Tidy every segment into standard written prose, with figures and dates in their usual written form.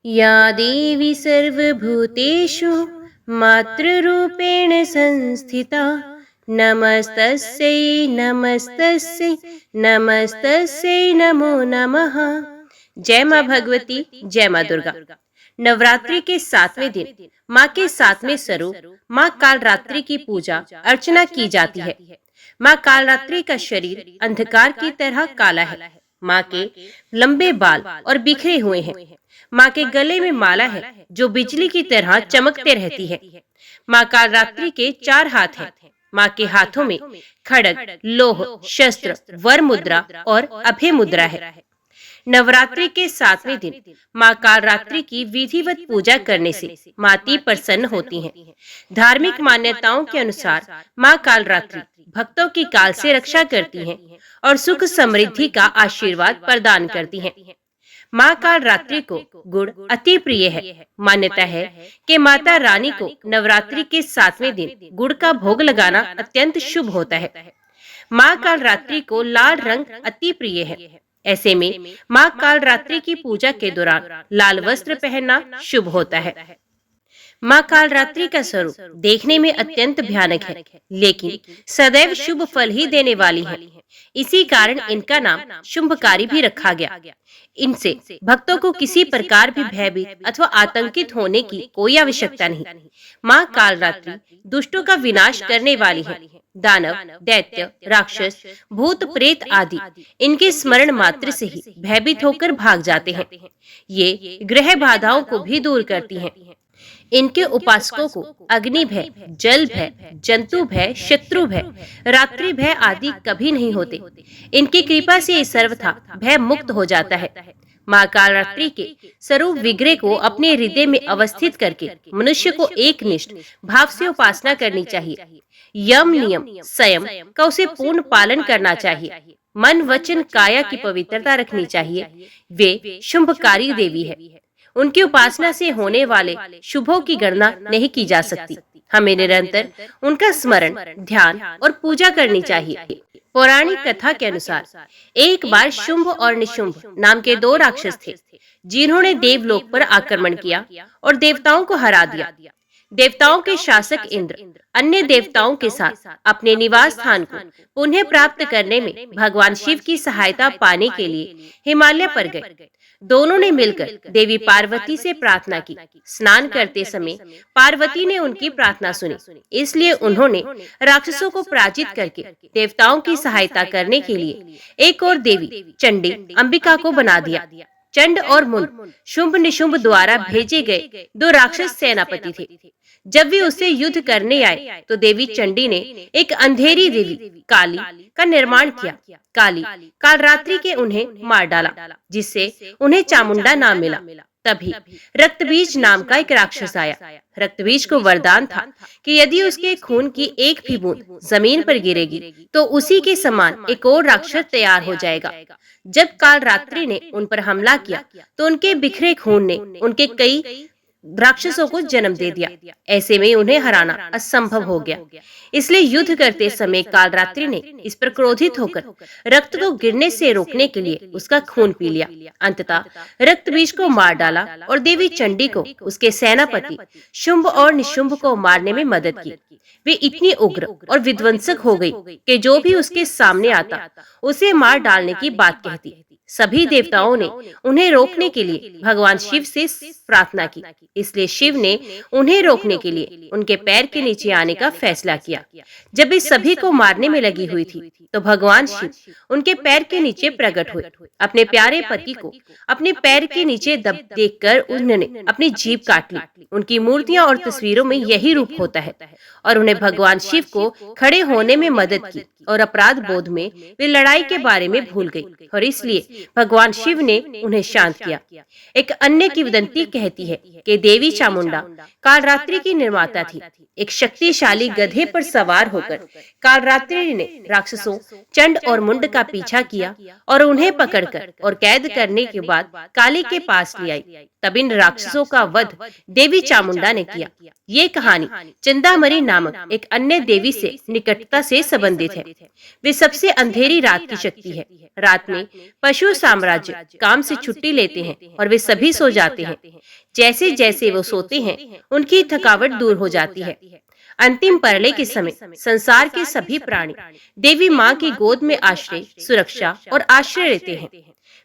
या देवी सर्वभूतेषु मातृरूपेण संस्थिता नमस्तस्यै नमस्तस्यै नमस्तस्यै नमो नमः। जय माँ भगवती, जय माँ दुर्गा। नवरात्रि के 7वें दिन माँ के 7वें स्वरूप माँ कालरात्रि की पूजा अर्चना की जाती है। माँ कालरात्रि का शरीर अंधकार की तरह काला है। माँ के लंबे बाल और बिखरे हुए हैं। माँ के गले में माला है जो बिजली की तरह चमकते रहती है। माँ कालरात्रि के 4 हाथ हैं। माँ के हाथों में खड्ग, लोह, शस्त्र, वर मुद्रा और अभय मुद्रा है। नवरात्रि के 7वें दिन माँ कालरात्रि की विधिवत पूजा करने से माता प्रसन्न होती हैं। धार्मिक मान्यताओं के अनुसार माँ कालरात्रि भक्तों की काल से रक्षा करती हैं और सुख समृद्धि का आशीर्वाद प्रदान करती हैं। माँ कालरात्रि को गुड़ अति प्रिय है। मान्यता है कि माता रानी को नवरात्रि के 7वें दिन गुड़ का भोग लगाना अत्यंत शुभ होता है। माँ कालरात्रि को लाल रंग अति प्रिय है। ऐसे में माँ कालरात्रि की पूजा के दौरान लाल वस्त्र पहनना शुभ होता है। माँ कालरात्रि का स्वरूप देखने में अत्यंत भयानक है, लेकिन सदैव शुभ फल ही देने वाली है। इसी कारण इनका नाम शुंभकारी भी रखा गया। इनसे भक्तों को किसी प्रकार भी भयभीत अथवा आतंकित होने की कोई आवश्यकता नहीं। माँ कालरात्रि दुष्टों का विनाश करने वाली है। दानव, दैत्य, राक्षस, भूत, प्रेत आदि इनके स्मरण मात्र से ही भयभीत होकर भाग जाते हैं। ये ग्रह बाधाओं को भी दूर करती हैं। इनके उपासकों को अग्नि भय, जल भय, जंतु भय, शत्रु भय, रात्रि भय आदि कभी नहीं होते। इनकी कृपा से सर्वथा भय मुक्त हो जाता है। माँ कालरात्रि के स्वरूप विग्रह को अपने हृदय में अवस्थित करके मनुष्य को एक निष्ठ भाव से उपासना करनी चाहिए। यम, नियम, संयम का उसे पूर्ण पालन करना चाहिए। मन, वचन, काया की पवित्रता रखनी चाहिए। वे शुंभकारी देवी है। उनकी उपासना से होने वाले शुभों की गणना नहीं की जा सकती। हमें निरंतर उनका स्मरण, ध्यान और पूजा करनी चाहिए। पौराणिक कथा के अनुसार एक बार शुंभ और निशुंभ नाम के 2 राक्षस थे, जिन्होंने देवलोक पर आक्रमण किया और देवताओं को हरा दिया। देवताओं के शासक इंद्र अन्य देवताओं के साथ अपने निवास स्थान को पुनः प्राप्त करने में भगवान शिव की सहायता पाने के लिए हिमालय पर गए। दोनों ने मिलकर देवी पार्वती से प्रार्थना की। स्नान करते समय पार्वती ने उनकी प्रार्थना सुनी, इसलिए उन्होंने राक्षसों को पराजित करके देवताओं की सहायता करने के लिए एक और देवी चंडी अंबिका को बना दिया। चंड और मुंड शुंभ निशुंभ द्वारा भेजे गए 2 राक्षस सेनापति थे। जब वे उससे युद्ध करने आए तो देवी चंडी ने एक अंधेरी देवी काली का निर्माण किया। काली कालरात्रि के उन्हें मार डाला, जिससे उन्हें चामुंडा नाम मिला। तभी रक्तबीज नाम का एक राक्षस आया। रक्तबीज को वरदान था कि यदि उसके खून की एक भी बूंद जमीन पर गिरेगी तो उसी के समान एक और राक्षस तैयार हो जाएगा। जब कालरात्रि ने उन पर हमला किया तो उनके बिखरे खून ने उनके कई राक्षसों को जन्म दे दिया। ऐसे में उन्हें हराना असंभव हो गया। इसलिए युद्ध करते समय कालरात्रि ने इस पर क्रोधित होकर रक्त को गिरने से रोकने के लिए उसका खून पी लिया। अंततः रक्तबीज को मार डाला और देवी चंडी को उसके सेनापति शुंभ और निशुंभ को मारने में मदद की। वे इतनी उग्र और विध्वंसक हो गई कि जो भी उसके सामने आता उसे मार डालने की बात कहती। सभी देवताओं ने उन्हें रोकने के लिए भगवान शिव से प्रार्थना की। इसलिए शिव ने उन्हें रोकने के लिए उनके पैर के नीचे आने का फैसला किया। जब वे सभी को मारने में लगी हुई थी तो भगवान शिव उनके पैर के नीचे प्रकट हुए। अपने प्यारे पति को अपने पैर के नीचे दब देखकर उन्होंने अपनी जीभ काट ली। उनकी मूर्तियां और तस्वीरों में यही रूप होता है और उन्हें भगवान शिव को खड़े होने में मदद की और अपराध बोध में वे लड़ाई के बारे में भूल गई और इसलिए भगवान शिव ने उन्हें शांत किया। एक अन्य किंवदंती कहती है कि देवी चामुंडा कालरात्रि की निर्माता थी। एक शक्तिशाली गधे पर सवार होकर कालरात्रि ने राक्षसों चंड और मुंड का पीछा किया और उन्हें पकड़कर और कैद करने के बाद काली के पास ले आई। तब इन राक्षसों का वध देवी चामुंडा ने किया। ये कहानी चिंतामणि नामक एक अन्य देवी से निकटता से संबंधित है। वे सबसे अंधेरी रात की शक्ति है। रात में पशु पशु साम्राज्य काम से छुट्टी लेते हैं और वे सभी सो जाते हैं। जैसे जैसे वो सोते हैं उनकी थकावट दूर हो जाती है। अंतिम परलय के समय संसार के सभी प्राणी देवी माँ की गोद में आश्रय, सुरक्षा और आश्रय लेते हैं।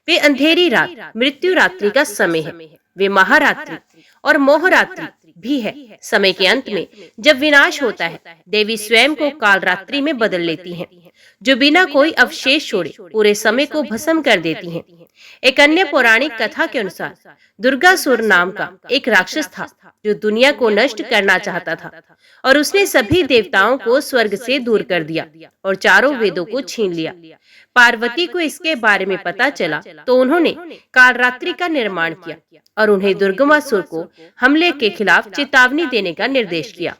वे अंधेरी रात, मृत्यु रात्रि का समय है। वे महारात्रि और मोहरात्रि भी है। समय के अंत में जब विनाश होता है, देवी स्वयं को काल रात्रि में बदल लेती हैं, जो बिना कोई अवशेष छोड़े पूरे समय को भस्म कर देती हैं। एक अन्य पौराणिक कथा के अनुसार दुर्गासुर नाम का एक राक्षस था जो दुनिया को नष्ट करना चाहता था और उसने सभी देवताओं को स्वर्ग से दूर कर दिया और चारों वेदों को छीन लिया। पार्वती को इसके बारे में पता चला तो उन्होंने कालरात्रि का निर्माण किया और उन्हें दुर्गमासुर को हमले के खिलाफ चेतावनी देने का निर्देश किया।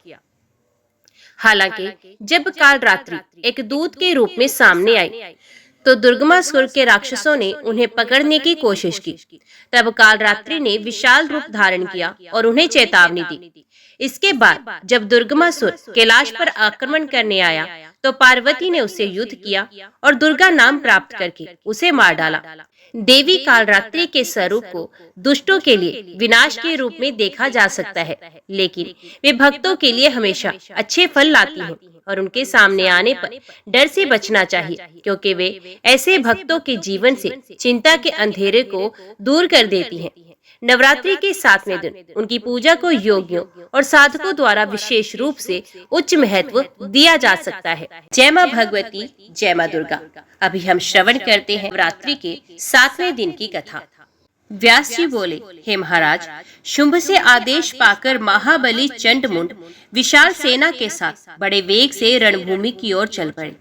हालांकि जब कालरात्रि एक दूत के रूप में सामने आई तो दुर्गमासुर के राक्षसों ने उन्हें पकड़ने की कोशिश की। तब कालरात्रि ने विशाल रूप धारण किया और उन्हें चेतावनी दी। इसके बाद जब दुर्गमासुर कैलाश पर आक्रमण करने आया तो पार्वती ने उससे युद्ध किया और दुर्गा नाम प्राप्त करके उसे मार डाला। देवी कालरात्रि के स्वरूप को दुष्टों के लिए विनाश के रूप में देखा जा सकता है, लेकिन वे भक्तों के लिए हमेशा अच्छे फल लाती हैं और उनके सामने आने पर डर से बचना चाहिए, क्योंकि वे ऐसे भक्तों के जीवन से चिंता के अंधेरे को दूर कर देती हैं। नवरात्रि के 7वें दिन उनकी पूजा को योगियों और साधकों द्वारा विशेष रूप से उच्च महत्व दिया जा सकता है। जय मां भगवती, जय मां दुर्गा। अभी हम श्रवण करते हैं नवरात्रि के 7वें दिन की कथा। व्यास जी बोले, हे महाराज, शुंभ से आदेश पाकर महाबली चंडमुंड विशाल सेना के साथ बड़े वेग से रणभूमि की ओर चल पड़े।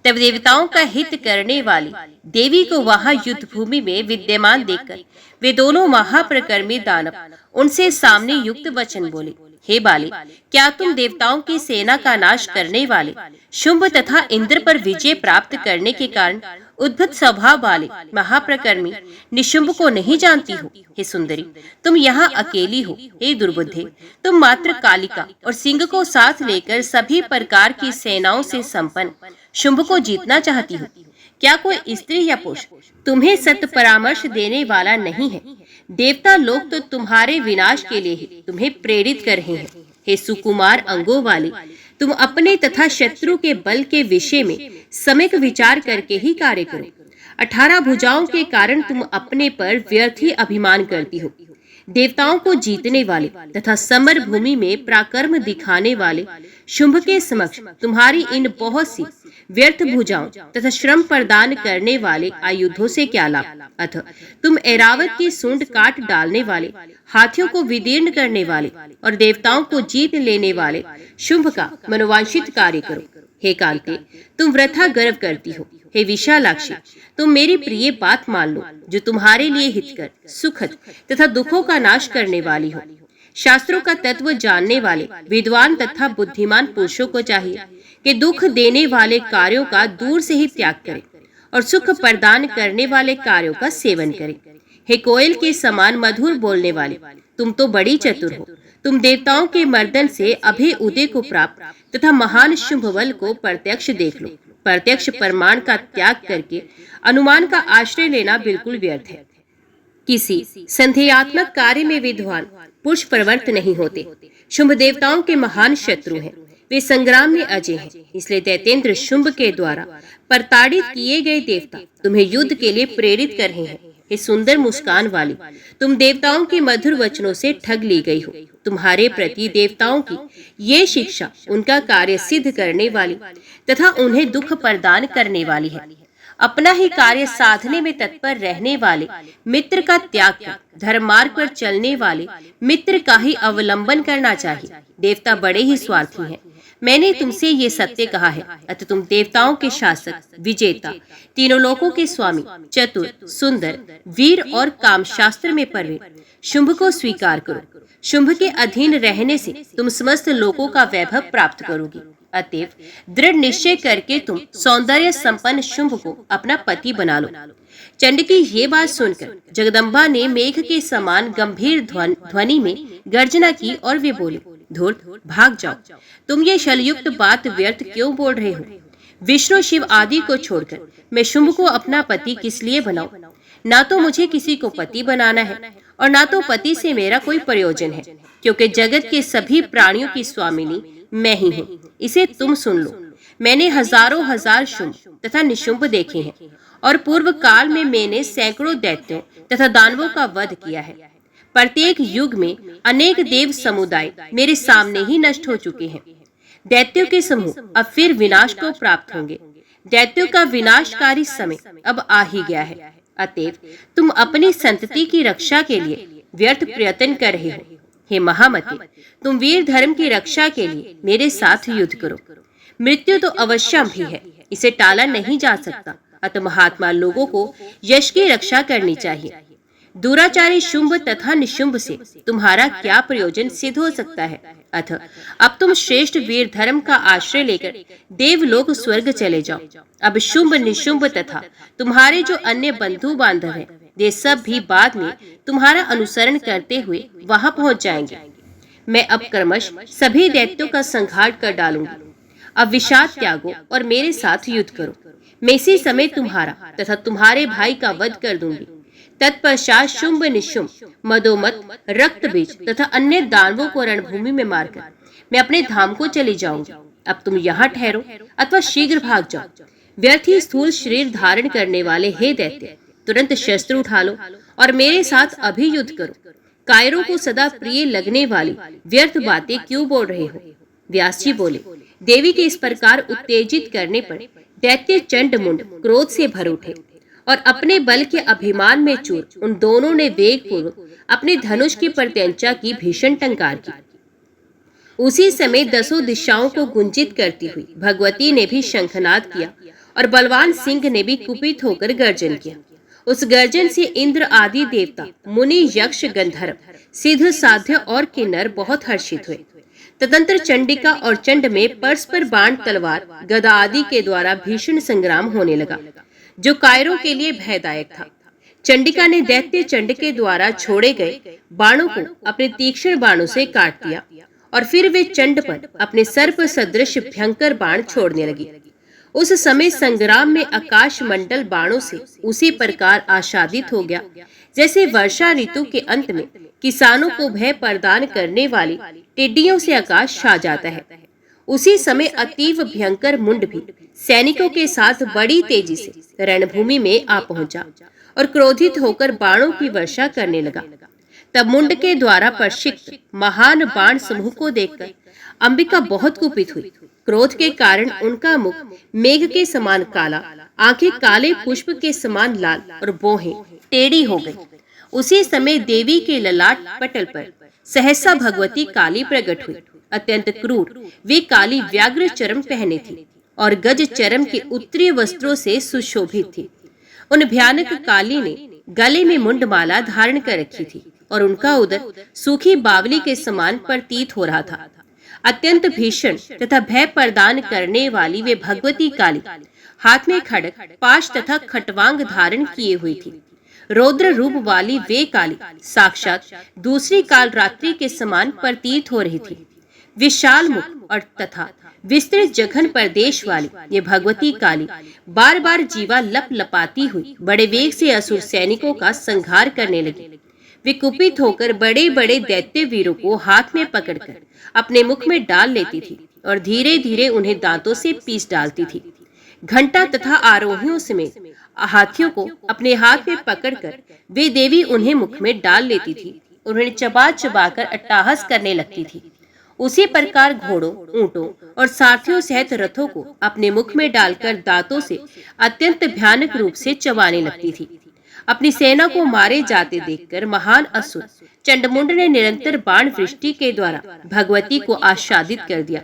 तब देवताओं का हित करने वाली देवी को वहां युद्ध भूमि में विद्यमान देखकर वे दोनों महाप्रकर्मी दानव उनसे सामने युक्त वचन बोले, हे बाले, क्या तुम देवताओं की सेना का नाश करने वाले शुंभ तथा इंद्र पर विजय प्राप्त करने के कारण उद्भट स्वभाव वाले महाप्रकर्मी निशुंभ को नहीं जानती हो? हे सुंदरी, तुम यहाँ अकेली हो। हे दुर्बुद्धे, तुम मात्र कालिका और सिंह को साथ लेकर सभी प्रकार की सेनाओं से संपन्न शुंभ को जीतना चाहती हो। क्या कोई स्त्री या पुरुष तुम्हें सत्य परामर्श देने वाला नहीं है? देवता लोग तो तुम्हारे विनाश के लिए ही तुम्हें प्रेरित कर रहे हैं। हे सुकुमार अंगों वाले, तुम अपने तथा शत्रु के बल के विषय में सम्यक विचार करके ही कार्य करो। 18 भुजाओं के कारण तुम अपने पर व्यर्थ ही अभिमान करती हो। देवताओं को जीतने वाले तथा समर भूमि में पराक्रम दिखाने वाले शुंभ के समक्ष तुम्हारी इन बहुत सी व्यर्थ भुजाओं तथा श्रम प्रदान करने वाले आयुधों से क्या लाभ? अतः तुम ऐरावत की सूंड काट डालने वाले, हाथियों को विदीर्ण करने वाले और देवताओं को जीत लेने वाले शुंभ का मनोवांछित कार्य करो। हे कांते, तुम वृथा गर्व करती हो। हे विशालाक्षी, तुम मेरी प्रिय बात मान लो, जो तुम्हारे लिए हितकर, सुखद तथा दुखों का नाश करने वाली हो। शास्त्रों का तत्व जानने वाले विद्वान तथा बुद्धिमान पुरुषों को चाहिए कि दुख देने वाले कार्यों का दूर से ही त्याग करें और सुख प्रदान करने वाले कार्यों का सेवन करें। हे कोयल के समान मधुर बोलने वाले, तुम तो बड़ी चतुर हो। तुम देवताओं के मर्दन से अभय उदय को प्राप्त तथा महान शुंभ बल को प्रत्यक्ष देख लो। प्रत्यक्ष प्रमाण का त्याग करके अनुमान का आश्रय लेना बिल्कुल व्यर्थ है। किसी संदेहात्मक कार्य में विद्वान पुरुष प्रवृत्त नहीं होते। शुंभ देवताओं के महान शत्रु हैं। वे संग्राम में अजय हैं। इसलिए दैत्येंद्र शुंभ के द्वारा प्रताड़ित किए गए देवता तुम्हें युद्ध के लिए प्रेरित कर रहे हैं। हे सुंदर मुस्कान वाली, तुम देवताओं के मधुर वचनों से ठग ली गई हो। तुम्हारे प्रति देवताओं की ये शिक्षा उनका कार्य सिद्ध करने वाली तथा उन्हें दुख प्रदान करने वाली है। अपना ही कार्य साधने में तत्पर रहने वाले मित्र का त्याग कर धर्म मार्ग पर चलने वाले मित्र का ही अवलंबन करना चाहिए। देवता बड़े ही स्वार्थी हैं। मैंने तुमसे ये सत्य कहा है। अतः तुम देवताओं के शासक, विजेता, तीनों लोकों के स्वामी, चतुर, सुंदर, वीर और काम शास्त्र में प्रवीण शुंभ को स्वीकार करो। शुंभ के अधीन रहने से तुम समस्त लोकों का वैभव प्राप्त करोगी। अतएव दृढ़ निश्चय करके तुम सौंदर्य संपन्न शुंभ को अपना पति बना लो। चंड की ये बात सुनकर जगदम्बा ने मेघ के समान गंभीर ध्वनि में गर्जना की और वे बोले, धूर्त, भाग जाओ। तुम ये शलयुक्त बात व्यर्थ क्यों बोल रहे हो? विष्णु, शिव आदि को छोड़कर मैं शुंभ को अपना पति किस लिए बनाऊं? ना तो मुझे किसी को पति बनाना है और ना तो पति से मेरा कोई प्रयोजन है, क्योंकि जगत के सभी प्राणियों की स्वामिनी मैं ही हूँ। इसे तुम सुन लो। मैंने हजारों हजार शुंभ तथा निशुंभ देखे हैं और पूर्व काल में मैंने सैकड़ों दैत्यों तथा दानवों का वध किया है। प्रत्येक युग में अनेक देव समुदाय मेरे सामने ही नष्ट हो चुके हैं। दैत्यों के समूह अब फिर विनाश को प्राप्त होंगे। दैत्यों का विनाशकारी समय अब आ ही गया है। अतएव तुम अपनी संतति की रक्षा के लिए व्यर्थ प्रयत्न कर रहे हो। हे महामते, तुम वीर धर्म की रक्षा के लिए मेरे साथ युद्ध करो। मृत्यु तो अवश्य भी है, इसे टाला नहीं जा सकता। अतः महात्मा लोगों को यश की रक्षा करनी चाहिए। दुराचारी शुंभ तथा निशुंभ से तुम्हारा क्या प्रयोजन सिद्ध हो सकता है? अतः अब तुम श्रेष्ठ वीर धर्म का आश्रय लेकर देवलोक स्वर्ग चले जाओ। अब शुंभ निशुंभ तथा तुम्हारे जो अन्य बंधु बांधव हैं, वे सब भी बाद में तुम्हारा अनुसरण करते हुए वहां पहुंच जाएंगे। मैं अब क्रमश सभी दैत्यों का संहार कर डालूंगी। अब विषाद त्यागो और मेरे साथ युद्ध करो। मैं इसी समय तुम्हारा तथा तुम्हारे भाई का वध कर दूंगी। तत्पश्चात शुंभ निशुंभ, मदोमत, रक्त बीज तथा अन्य दानवों को रणभूमि में मारकर मैं अपने धाम को चली जाऊंगी। अब तुम यहाँ ठहरो अथवा शीघ्र भाग जाओ। व्यर्थ ही स्थूल शरीर धारण करने वाले हे दैत्य, तुरंत शस्त्र उठा लो और मेरे साथ अभी युद्ध करो। कायरों को सदा प्रिय लगने वाली व्यर्थ बातें क्यों बोल रहे हो? व्यास जी बोले, देवी के इस प्रकार उत्तेजित करने पर दैत्य चंड मुंड क्रोध से भर उठे और अपने बल के अभिमान में चूर उन दोनों ने वेगपूर्वक अपने धनुष की प्रत्यंचा की भीषण टंकार की। उसी समय दसों दिशाओं को गुंजित करती हुई भगवती ने भी शंखनाद किया और बलवान सिंह ने भी कुपित होकर गर्जन किया। उस गर्जन से इंद्र आदि देवता, मुनि, यक्ष, गंधर्व, सिद्ध, साध्य और किन्नर बहुत हर्षित हुए। तदंतर चंडिका और चंड में परस्पर बाण, तलवार, गदा आदि के द्वारा भीषण संग्राम होने लगा, जो कायरों के लिए भयदायक था। चंडिका ने दैत्य चंड के द्वारा छोड़े गए बाणों को अपने तीक्ष्ण बाणों से काट दिया और फिर वे चंड पर अपने सर्प सदृश भयंकर बाण छोड़ने लगी। उस समय संग्राम में आकाश मंडल बाणों से उसी प्रकार आच्छादित हो गया जैसे वर्षा ऋतु के अंत में किसानों को भय प्रदान करने वाली टिड्डियों से आकाश छा जाता है। उसी समय अतीव भयंकर मुंड भी सैनिकों के साथ बड़ी तेजी से रणभूमि में आ पहुंचा और क्रोधित होकर बाणों की वर्षा करने लगा। तब मुंड के द्वारा प्रक्षिप्त महान बाण समूह को देखकर अंबिका बहुत कुपित हुई। क्रोध के कारण उनका मुख मेघ के समान काला, आंखें काले पुष्प के समान लाल और भौहें टेढ़ी हो गई। उसी समय देवी के ललाट पटल पर सहसा भगवती काली प्रकट हुई। अत्यंत क्रूर वे काली व्याघ्र चरम पहने थी और गज चरम के उत्तरीय वस्त्रों से सुशोभित थी। उन भयानक काली ने गले में मुंडमाला धारण कर रखी थी और उनका उदर सूखी बावली के समान प्रतीत हो रहा था। अत्यंत भीषण तथा भय प्रदान करने वाली वे भगवती काली हाथ में खड्ग, पाश तथा खटवांग धारण किए हुई थी। रौद्र रूप वाली वे काली साक्षात दूसरी काल रात्रि के समान प्रतीत हो रही थी। विशाल मुख और तथा विस्तृत जघन प्रदेश वाली ये भगवती काली बार बार जीवा लप लपाती हुई बड़े वेग से असुर सैनिकों का संहार करने लगी। वे कुपित होकर बड़े बड़े दैत्य वीरों को हाथ में पकड़कर अपने मुख में डाल लेती थी और धीरे धीरे उन्हें दांतों से पीस डालती थी। घंटा तथा आरोहियों समेत हाथियों को अपने हाथ में पकड़कर वे देवी उन्हें मुख में डाल लेती थी, उन्हें चबा चबा कर अट्टहास करने लगती थी। उसी प्रकार घोड़ों, ऊंटों और सारथियों सहित रथों को अपने मुख में डालकर दांतों से अत्यंत भयानक रूप से चबाने लगती थी। अपनी सेना को मारे जाते देखकर महान असुर चंडमुंड ने निरंतर बाण वृष्टि के द्वारा भगवती को आच्छादित कर दिया।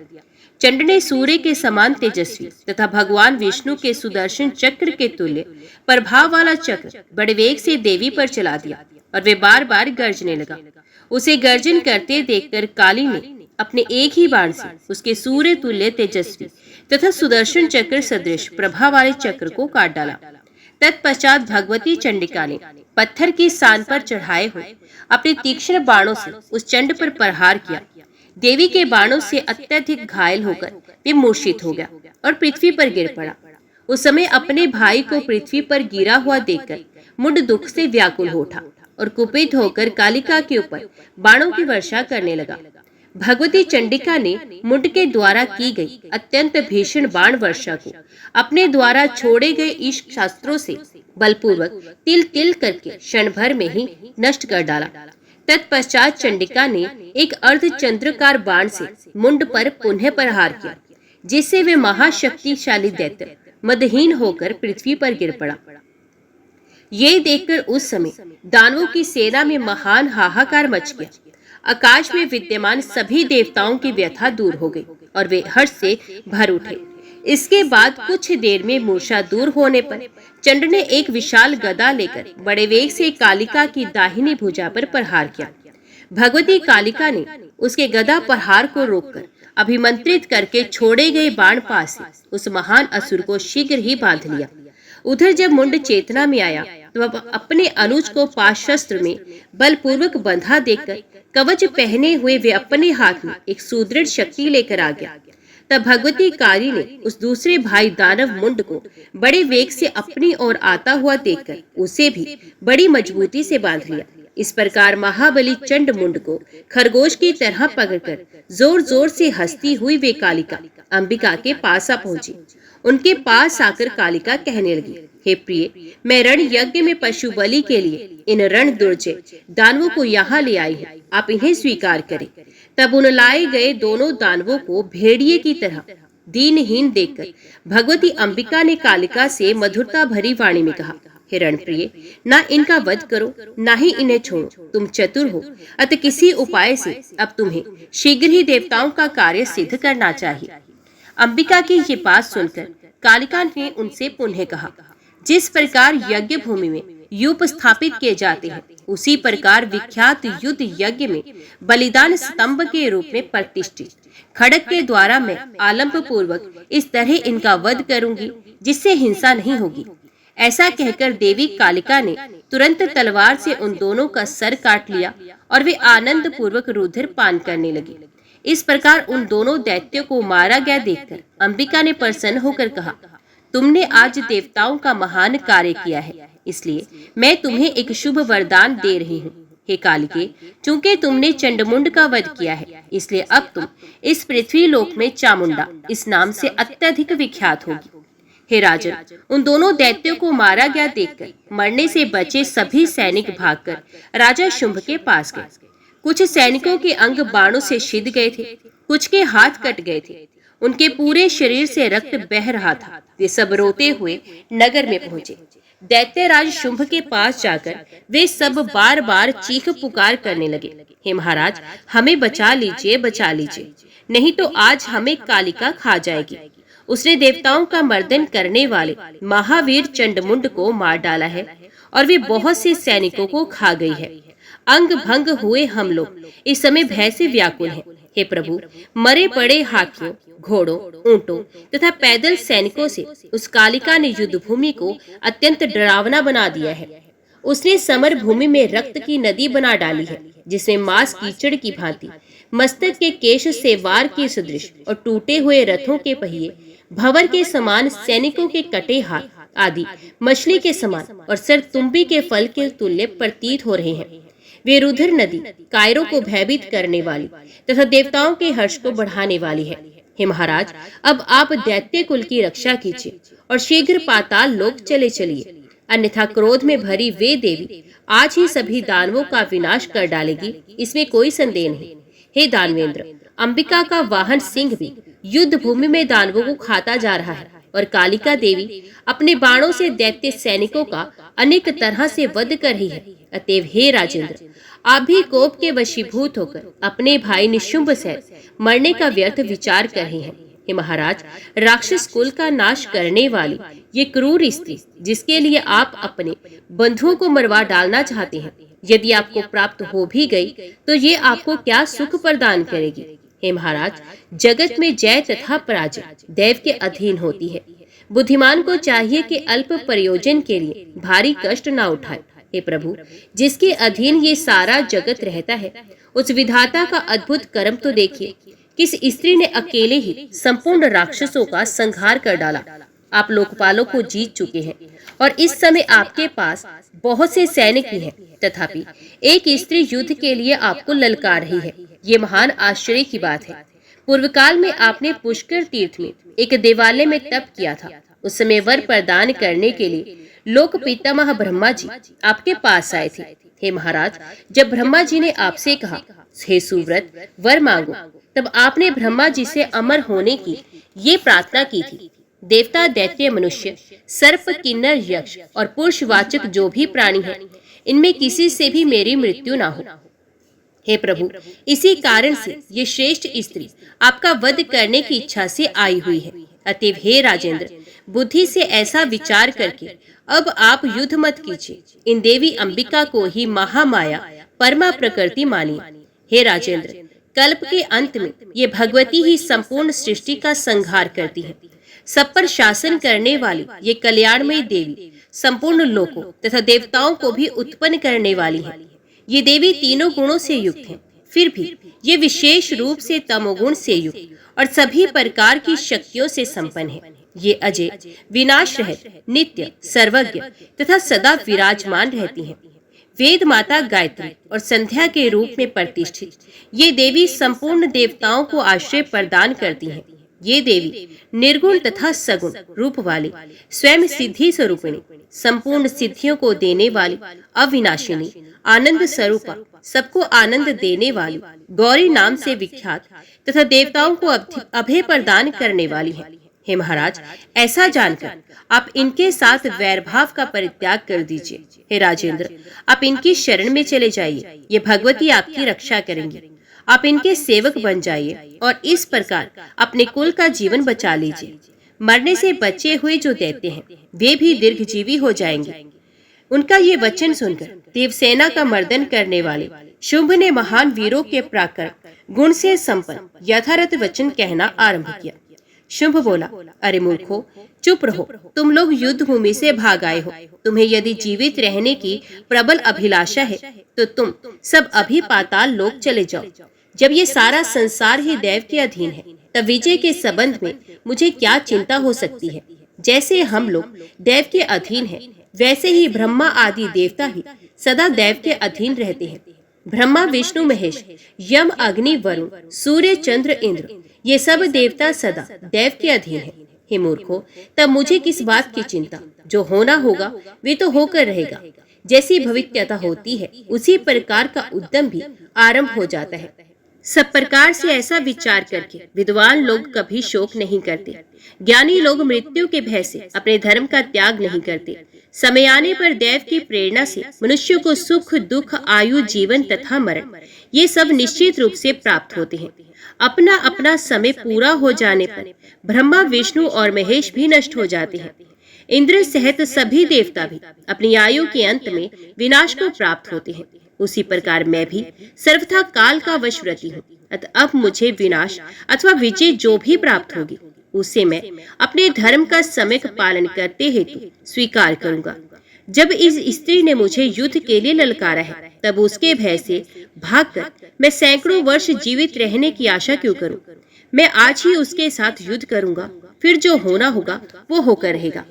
चंड ने सूर्य के समान तेजस्वी तथा भगवान विष्णु के सुदर्शन चक्र के तुल्य प्रभाव वाला चक्र बड़े वेग से देवी पर चला दिया और वे बार बार गर्जने लगा। उसे गर्जन करते देखकर काली ने अपने एक ही बाण से उसके सूर्य तुल्य तेजस्वी तथा सुदर्शन चक्र सदृश प्रभा वाले चक्र को काट डाला। तत्पश्चात भगवती चंडिका ने पत्थर की सान पर चढ़ाए हुए अपने तीक्ष्ण बाणों से उस चंड पर प्रहार किया। देवी के बाणों से अत्यधिक घायल होकर वे मूर्छित हो गया और पृथ्वी पर गिर पड़ा। उस समय अपने भाई को पृथ्वी पर गिरा हुआ देखकर मुंड दुख से व्याकुल हो उठा और कुपित होकर कालिका के ऊपर बाणों की वर्षा करने लगा। भगवती चंडिका ने मुंड के द्वारा की गई अत्यंत भीषण बाण वर्षा को अपने द्वारा छोड़े गए इश्क शास्त्रों से बलपूर्वक तिल तिल करके क्षण भर में ही नष्ट कर डाला। तत्पश्चात चंडिका ने एक अर्धचंद्राकार बाण से मुंड पर पुनः प्रहार किया, जिससे वे महाशक्तिशाली दैत्य मदहीन होकर पृथ्वी पर गिर पड़ा। ये देखकर उस समय दानवों की सेना में महान हाहाकार मच गया। आकाश में विद्यमान सभी देवताओं की व्यथा दूर हो गई और वे हर्ष से भर उठे। इसके बाद कुछ देर में मूर्छा दूर होने पर चंड ने एक विशाल गदा लेकर बड़े वेग से कालिका की दाहिनी भुजा पर प्रहार किया। भगवती कालिका ने उसके गदा प्रहार को रोककर अभिमंत्रित करके छोड़े गए बाण पास से उस महान असुर को शीघ्र ही बांध लिया। उधर जब मुंड चेतना में आया तो अब अपने अनुज को पाशस्त्र में बलपूर्वक बंधा देखकर कवच पहने हुए वे अपने हाथ में एक सुदृढ़ शक्ति लेकर आ गया। तब भगवती काली ने उस दूसरे भाई दानव मुंड को बड़े वेग से अपनी ओर आता हुआ देखकर उसे भी बड़ी मजबूती से बांध लिया। इस प्रकार महाबली चंड मुंड को खरगोश की तरह पकड़कर जोर जोर से हंसती हुई वे कालिका अंबिका के पास आ पहुंची। उनके पास आकर कालिका कहने लगी, हे प्रिय, मैं रण यज्ञ में पशु बलि के लिए इन रण दुर्जय दानवों को यहाँ ले आई हूँ, आप इन्हें स्वीकार करें। तब उन लाए गए दोनों दानवों को भेड़िए की तरह दीनहीन देखकर भगवती अंबिका ने कालिका से मधुरता भरी वाणी में कहा, हे रणप्रिय, ना इनका वध करो ना ही इन्हें छोड़ो, तुम चतुर हो, अतः किसी उपाय से अब तुम्हें शीघ्र ही देवताओं का कार्य सिद्ध करना चाहिए। अंबिका की ये बात सुनकर कालिका ने उनसे पुनः कहा, जिस प्रकार यज्ञ भूमि में यूप स्थापित किए जाते हैं उसी प्रकार विख्यात युद्ध यज्ञ में बलिदान स्तंभ के रूप में प्रतिष्ठित खड़ग के द्वारा मैं आलंब पूर्वक इस तरह इनका वध करूंगी जिससे हिंसा नहीं होगी। ऐसा कहकर देवी कालिका ने तुरंत तलवार से उन दोनों का सर काट लिया और वे आनंद पूर्वक रुधिर पान करने लगे। इस प्रकार उन दोनों दैत्यों को मारा गया देखकर अंबिका ने प्रसन्न होकर कहा, तुमने आज देवताओं का महान कार्य किया है, इसलिए मैं तुम्हें एक शुभ वरदान दे रही हूँ। हे कालिके, चूंकि तुमने चंडमुंड का वध किया है, इसलिए अब तुम इस पृथ्वी लोक में चामुंडा इस नाम से अत्यधिक विख्यात होगी। हे राजन, उन दोनों दैत्यों को मारा गया देखकर मरने से बचे सभी सैनिक भागकर राजा शुंभ के पास गए। कुछ सैनिकों के अंग बाणों से छिद गए थे, कुछ के हाथ कट गए थे, उनके पूरे शरीर से रक्त बह रहा था। वे सब रोते हुए नगर में पहुंचे। दैत्यराज शुंभ के पास जाकर वे सब बार बार चीख पुकार करने लगे, हे महाराज, हमें बचा लीजिए, बचा लीजिए, नहीं तो आज हमें कालिका खा जाएगी। उसने देवताओं का मर्दन करने वाले महावीर चंडमुंड को मार डाला है और वे बहुत से सैनिकों को खा गई है। अंग भंग हुए हम लोग इस समय भय से व्याकुल हैं। हे प्रभु, मरे पड़े हाथियों, घोड़ों, ऊंटों तथा पैदल सैनिकों से उस कालिका ने युद्ध भूमि को अत्यंत डरावना बना दिया है। उसने समर भूमि में रक्त की नदी बना डाली है, जिसमें मांस कीचड़ की भांति, मस्तक के केश से वार के सदृश और टूटे हुए रथों के पहिए, भंवर के समान सैनिकों के कटे हाथ आदि मछली के समान और सर तुम्बी के फल के तुल्य प्रतीत हो रहे हैं। वे रुधिर नदी कायरों को भयभीत करने वाली तथा देवताओं के हर्ष को बढ़ाने वाली है। हे महाराज, अब आप दैत्य कुल की रक्षा कीजिए और शीघ्र पाताल लोक चले चलिए, अन्यथा क्रोध में भरी वे देवी आज ही सभी दानवों का विनाश कर डालेगी, इसमें कोई संदेह नहीं। हे दानवेंद्र, अंबिका का वाहन सिंह भी युद्ध भूमि में दानवों को खाता जा रहा है और कालिका देवी अपने बाणों से दैत्य सैनिकों का अनेक तरह से वध कर रही है। अतएव हे राजेंद्र, आप भी कोप के वशीभूत होकर अपने भाई निशुंभ से मरने का व्यर्थ विचार कर रहे हैं। हे महाराज, राक्षस कुल का नाश करने वाली ये क्रूर स्त्री जिसके लिए आप अपने बंधुओं को मरवा डालना चाहते हैं, यदि आपको प्राप्त हो भी गई तो ये आपको क्या सुख प्रदान करेगी। हे महाराज, जगत में जय तथा पराजय दैव के अधीन होती है। बुद्धिमान को चाहिए कि अल्प प्रयोजन के लिए भारी कष्ट न उठाए। हे प्रभु, जिसके अधीन ये सारा जगत रहता है, उस विधाता का अद्भुत कर्म तो देखिए। किस स्त्री ने अकेले ही संपूर्ण राक्षसों का संहार कर डाला। आप लोकपालों को जीत चुके हैं और इस समय आपके पास बहुत से सैनिक भी हैं, तथापि एक स्त्री युद्ध के लिए आपको ललकार रही है। ये महान आश्चर्य की बात है। पूर्व काल में आपने पुष्कर तीर्थ में एक देवालय में तप किया था। उस समय वर प्रदान करने के लिए लोक पितामह ब्रह्मा जी आपके पास आए थे। हे महाराज, जब ब्रह्मा जी ने आपसे कहा, हे सुव्रत, वर मांगो, तब आपने ब्रह्मा जी से अमर होने की ये प्रार्थना की थी। देवता, दैत्य, मनुष्य, सर्प, किन्नर, यक्ष और पुरुषवाचक जो भी प्राणी हैं, इनमें किसी से भी मेरी मृत्यु ना हो। हे प्रभु, इसी कारण से ये श्रेष्ठ स्त्री आपका वध करने की इच्छा से आई हुई है। अतएव हे राजेंद्र, बुद्धि से ऐसा विचार करके अब आप युद्ध मत कीजिए। इन देवी अंबिका को ही महामाया परमा प्रकृति मानिए। हे राजेंद्र, कल्प के अंत में ये भगवती ही संपूर्ण सृष्टि का संहार करती है। सब पर शासन करने वाली ये कल्याणमयी देवी संपूर्ण लोकों तथा देवताओं को भी उत्पन्न करने वाली है। ये देवी तीनों गुणों से युक्त हैं, फिर भी ये विशेष रूप से तमोगुण से युक्त और सभी प्रकार की शक्तियों से संपन्न है। ये अजय, विनाश रहित, नित्य, सर्वज्ञ तथा सदा विराजमान रहती हैं। वेद माता गायत्री और संध्या के रूप में प्रतिष्ठित ये देवी संपूर्ण देवताओं को आश्रय प्रदान करती हैं। ये देवी निर्गुण तथा सगुण रूप वाली, स्वयं सिद्धि स्वरूपिणी, संपूर्ण सिद्धियों को देने वाली, अविनाशिनी, आनंद स्वरूपा, सबको आनंद देने वाली, गौरी नाम से विख्यात तथा देवताओं को अभय प्रदान करने वाली है। हे महाराज, ऐसा जानकर आप इनके साथ वैरभाव का परित्याग कर दीजिए। हे राजेंद्र, आप इनकी शरण में चले जाइए। ये भगवती आपकी रक्षा करेंगी। आप इनके सेवक बन जाइए और इस प्रकार अपने कुल का जीवन बचा लीजिए। मरने से बचे हुए जो दैत्य हैं, वे भी दीर्घजीवी हो जाएंगे। उनका ये वचन सुनकर देवसेना का मर्दन करने वाले शुंभ ने महान वीरों के प्राकर गुण से संपन्न यथारथ वचन कहना आरंभ किया। शुंभ बोला, अरे मूर्खो, चुप रहो। तुम लोग युद्ध भूमि से भाग आए हो। तुम्हें यदि जीवित रहने की प्रबल अभिलाषा है तो तुम सब अभी पाताल लोक चले जाओ। जब ये सारा संसार ही दैव के अधीन है, तब विजय के संबंध में मुझे क्या चिंता हो सकती है। जैसे हम लोग दैव के अधीन हैं, वैसे ही ब्रह्मा आदि देवता ही सदा दैव के अधीन रहते हैं। ब्रह्मा, विष्णु, महेश, यम, अग्नि, वरुण, सूर्य, चंद्र, इंद्र, ये सब देवता सदा दैव के अधीन हैं। हे मूर्खो, तब मुझे किस बात की चिंता? जो होना होगा वे तो होकर रहेगा। जैसी भविष्यता होती है, उसी प्रकार का उद्यम भी आरंभ हो जाता है। सब प्रकार से ऐसा विचार करके विद्वान लोग कभी शोक नहीं करते। ज्ञानी लोग मृत्यु के भय से अपने धर्म का त्याग नहीं करते। समय आने पर दैव की प्रेरणा से मनुष्य को सुख, दुख, आयु, जीवन तथा मरण ये सब निश्चित रूप से प्राप्त होते हैं। अपना अपना समय पूरा हो जाने पर ब्रह्मा, विष्णु और महेश भी नष्ट हो जाते हैं। इंद्र सहित सभी देवता भी अपनी आयु के अंत में विनाश को प्राप्त होते हैं। उसी प्रकार मैं भी सर्वथा काल का वशवर्ती हूँ। अतः अब मुझे विनाश अथवा विजय जो भी प्राप्त होगी, उसे मैं अपने धर्म का सम्यक पालन करते हेतु स्वीकार करूंगा। जब इस स्त्री ने मुझे युद्ध के लिए ललकारा है, तब उसके भय से भागकर मैं सैकड़ों वर्ष जीवित रहने की आशा क्यों करूं? मैं आज ही उसके साथ युद्ध करूंगा, फिर जो होना होगा वो होकर रहेगा।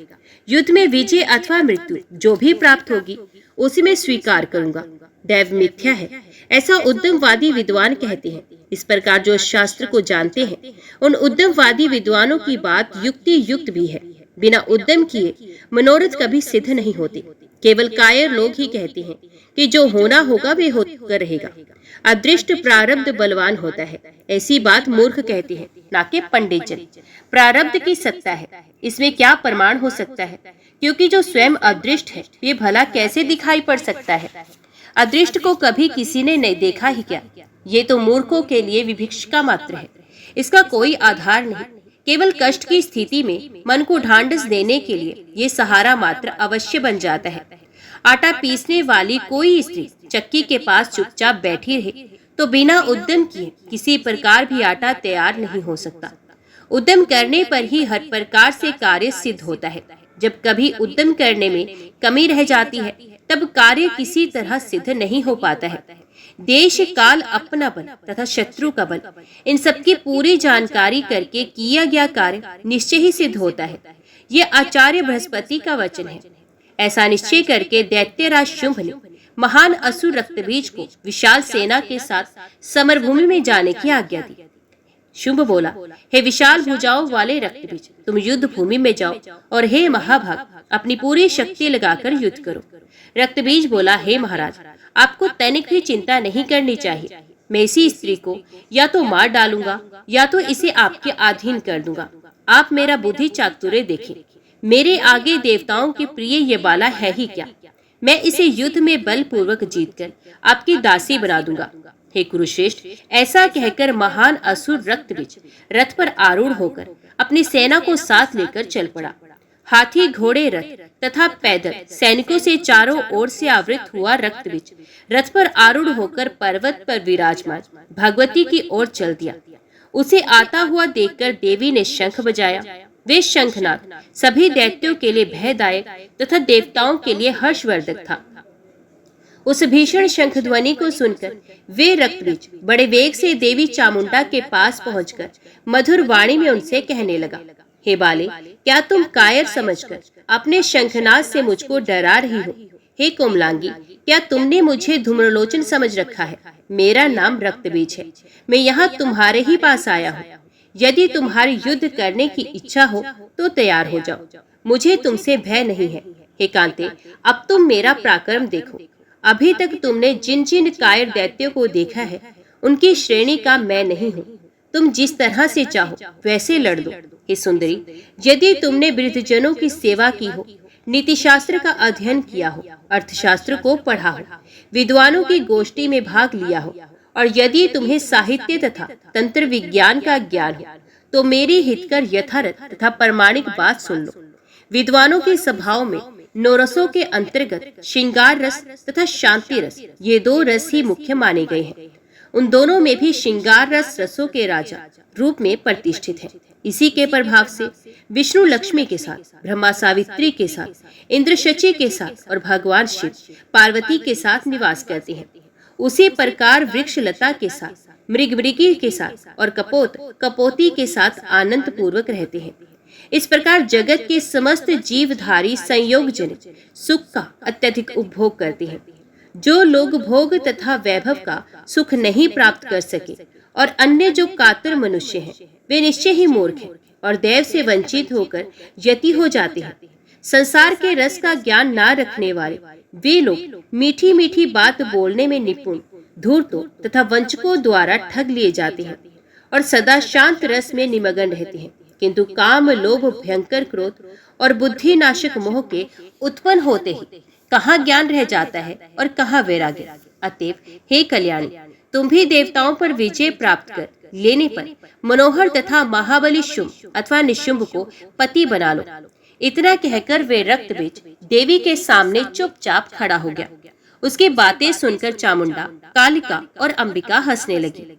युद्ध में विजय अथवा मृत्यु जो भी प्राप्त होगी, उसे मैं स्वीकार करूंगा। दैव मिथ्या है, ऐसा उद्यमवादी विद्वान कहते हैं। इस प्रकार जो शास्त्र को जानते हैं, उन उद्यमवादी विद्वानों की बात युक्ति युक्त भी है। बिना उद्यम किए मनोरथ कभी सिद्ध नहीं होते। केवल कायर लोग ही कहते हैं कि जो होना होगा वे होकर रहेगा। अदृष्ट प्रारब्ध बलवान होता है, ऐसी बात मूर्ख कहते हैं, ना कि पंडित जन। प्रारब्ध की सत्ता है, इसमें क्या प्रमाण हो सकता है? क्योंकि जो स्वयं अदृष्ट है, ये भला कैसे दिखाई पड़ सकता है? अदृष्ट को कभी किसी ने नहीं देखा ही क्या? ये तो मूर्खों के लिए विभिक्षिका मात्र है, इसका कोई आधार नहीं। केवल कष्ट की स्थिति में मन को ढांढस देने के लिए ये सहारा मात्र अवश्य बन जाता है। आटा पीसने वाली कोई स्त्री चक्की के पास चुपचाप बैठी रहे तो बिना उद्यम किए किसी प्रकार भी आटा तैयार नहीं हो सकता। उद्यम करने पर ही हर प्रकार से कार्य सिद्ध होता है। जब कभी उद्यम करने में कमी रह जाती है, तब कार्य किसी तरह सिद्ध नहीं हो पाता है। देश, काल, अपना बल तथा शत्रु का बल, इन सबकी पूरी जानकारी करके किया गया कार्य निश्चय ही सिद्ध होता है। ये आचार्य बृहस्पति का वचन है। ऐसा निश्चय करके दैत्यराज शुंभ ने महान असुर रक्तबीज को विशाल सेना के साथ समरभूमि में जाने की आज्ञा दी। शुंभ बोला, हे विशाल भुजाओं वाले रक्तबीज, तुम युद्ध भूमि में जाओ और हे महाभाग, अपनी पूरी शक्ति लगाकर युद्ध करो। रक्तबीज बोला, हे महाराज, आपको तनिक भी चिंता नहीं करनी चाहिए। मैं इसी स्त्री को या तो मार डालूंगा या तो इसे आपके अधीन कर दूंगा। आप मेरा बुद्धि चातुर्य देखें। मेरे आगे देवताओं के प्रिय ये बाला है ही क्या। मैं इसे युद्ध में बलपूर्वक जीतकर आपकी दासी बना दूंगा। हे कुरुश्रेष्ठ, ऐसा कहकर महान असुर रक्तबीज रथ पर आरूढ़ होकर अपनी सेना को साथ लेकर चल पड़ा। हाथी, घोड़े, रथ तथा पैदल सैनिकों से चारों ओर से आवृत हुआ रक्तबीज रथ पर आरूढ़ होकर पर्वत पर विराजमान भगवती की ओर चल दिया। उसे आता हुआ देखकर देवी ने शंख बजाया। वे शंखनाद सभी दैत्यों के लिए भयदायक तथा देवताओं के लिए हर्षवर्धक था। उस भीषण शंख ध्वनि को सुनकर वे रक्तबीज बड़े वेग से देवी चामुंडा के पास पहुंचकर मधुर वाणी में उनसे कहने लगा, हे बाले, क्या तुम कायर समझकर अपने शंखनाद से मुझको डरा रही हो? हे कोमलांगी, क्या तुमने मुझे धूम्रलोचन समझ रखा है? मेरा नाम रक्तबीज है। मैं यहाँ तुम्हारे ही पास आया हूँ। यदि तुम्हारी युद्ध करने की इच्छा हो तो तैयार हो जाओ। मुझे तुमसे भय नहीं है। हे कांते, अब तुम मेरा पराक्रम देखो। अभी तक तुमने जिन जिन कायर दैत्यों को देखा है, उनकी श्रेणी का मैं नहीं हूँ। तुम जिस तरह से चाहो वैसे लड़ दो। हे सुंदरी, यदि तुमने वृद्धजनों की सेवा की हो, नीति शास्त्र का अध्ययन किया हो, अर्थशास्त्र को पढ़ा हो, विद्वानों की गोष्ठी में भाग लिया हो, और यदि तुम्हें साहित्य तथा तंत्र विज्ञान का ज्ञान हो, तो मेरी हितकर यथार्थ तथा प्रमाणिक बात सुन लो। विद्वानों की सभाओं में नौरसों के अंतर्गत श्रृंगार रस तथा शांति रस, ये दो रस ही मुख्य माने गए हैं। उन दोनों में भी श्रृंगार रस रसों के राजा रूप में प्रतिष्ठित है। इसी के प्रभाव से विष्णु लक्ष्मी के साथ, ब्रह्मा सावित्री के साथ, इंद्र शची के साथ और भगवान शिव पार्वती के साथ निवास करते हैं। उसी प्रकार वृक्ष लता के साथ, मृग मृगी के साथ और कपोत कपोती के साथ आनंद पूर्वक रहते हैं। इस प्रकार जगत के समस्त जीवधारी संयोग जनित सुख का अत्यधिक उपभोग करते हैं। जो लोग भोग तथा वैभव का सुख नहीं प्राप्त कर सके और अन्य जो कातर मनुष्य हैं, वे निश्चय ही मूर्ख हैं और देव से वंचित होकर यति हो जाते हैं। संसार के रस का ज्ञान ना रखने वाले वे लोग मीठी मीठी बात बोलने में निपुण धूर्तों तथा वंचकों द्वारा ठग लिए जाते हैं और सदा शांत रस में निमग्न रहते हैं। किंतु काम, लोभ, भयंकर क्रोध और बुद्धि नाशक मोह के उत्पन्न होते ही कहाँ ज्ञान रह जाता है और कहाँ वैराग्य। अतएव हे कल्याणी, तुम भी देवताओं पर विजय प्राप्त कर लेने पर मनोहर तथा महाबली शुंभ अथवा निशुंभ को पति बना लो। इतना कहकर वे रक्तबीज देवी के सामने चुपचाप खड़ा हो गया। उसकी बातें सुनकर चामुंडा, कालिका और अंबिका हंसने लगी।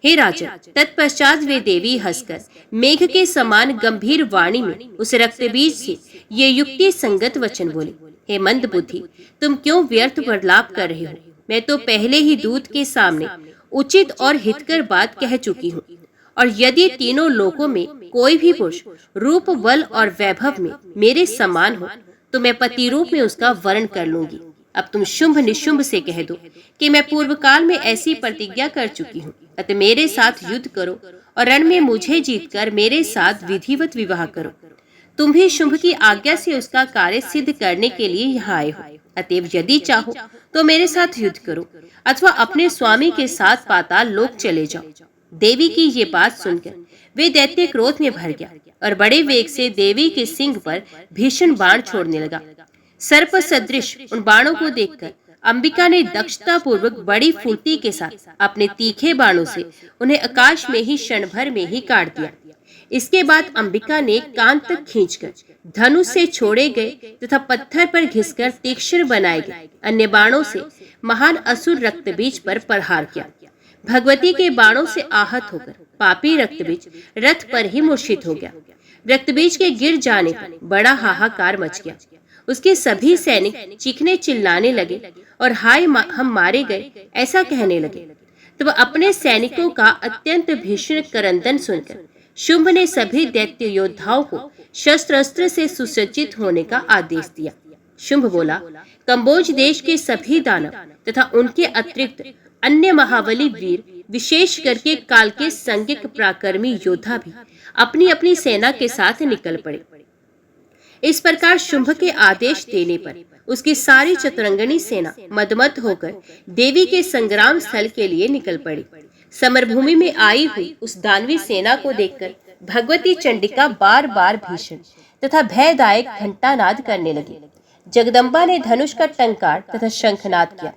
हे राजन, तत्पश्चात वे देवी हंसकर मेघ के समान गंभीर वाणी में उस रक्तबीज से ये युक्ति संगत वचन बोले, हे मंद बुद्धि, तुम क्यों व्यर्थ वार्तालाप कर रहे हो? मैं तो पहले ही दूत के सामने उचित और हितकर बात कह चुकी हूँ, और यदि तीनों लोकों में कोई भी पुरुष रूप, बल और वैभव में मेरे समान हो तो मैं पति रूप में उसका वर्ण कर लूंगी। अब तुम शुंभ निशुंभ से कह दो कि मैं पूर्व काल में ऐसी प्रतिज्ञा कर चुकी हूँ, अतः मेरे साथ युद्ध करो और रण में मुझे जीतकर मेरे साथ विधिवत विवाह करो। तुम भी शुंभ की आज्ञा से उसका कार्य सिद्ध करने के लिए यहाँ आए हो। अतएव यदि चाहो तो मेरे साथ युद्ध करो अथवा अपने स्वामी के साथ पाताल लोक चले जाओ। देवी की ये बात सुनकर वे दैत्य क्रोध में भर गया और बड़े वेग से देवी के सिंह पर भीषण बाण छोड़ने लगा। सर्प सदृश उन बाणों को देखकर अंबिका ने दक्षता पूर्वक बड़ी फुर्ती के साथ अपने तीखे बाणों से उन्हें आकाश में ही क्षण भर में ही काट दिया। इसके बाद अंबिका ने कान तक खींचकर धनुष से छोड़े गए तथा पत्थर पर घिसकर तीक्ष्ण बनाए गए अन्य बाणों से महान असुर रक्तबीज पर प्रहार किया। भगवती के बाणों से आहत होकर पापी रक्तबीज रथ पर ही मूर्छित हो गया। रक्तबीज के गिर जाने पर बड़ा हाहाकार मच गया। उसके सभी सैनिक चीखने चिल्लाने लगे और हाय हम मारे गए ऐसा कहने लगे। तब अपने सैनिकों का अत्यंत भीषण करंदन सुनकर शुंभ ने सभी दैत्य योद्धाओं को शस्त्र अस्त्र से सुसज्जित होने का आदेश दिया। शुंभ बोला, कंबोज देश के सभी दानव तथा उनके अतिरिक्त अन्य महाबली वीर, विशेष करके काल के संज्ञक पराक्रमी योद्धा भी अपनी अपनी सेना के साथ निकल पड़े। इस प्रकार शुंभ के आदेश देने पर उसकी सारी चतुरंगनी सेना मदमत होकर देवी के संग्राम स्थल के लिए निकल पड़ी। समरभूमि में आई हुई उस दानवी सेना को देखकर भगवती चंडिका बार बार भीषण तथा भयदायक घंटानाद करने लगी। जगदम्बा ने धनुष का टंकार तथा शंखनाद किया।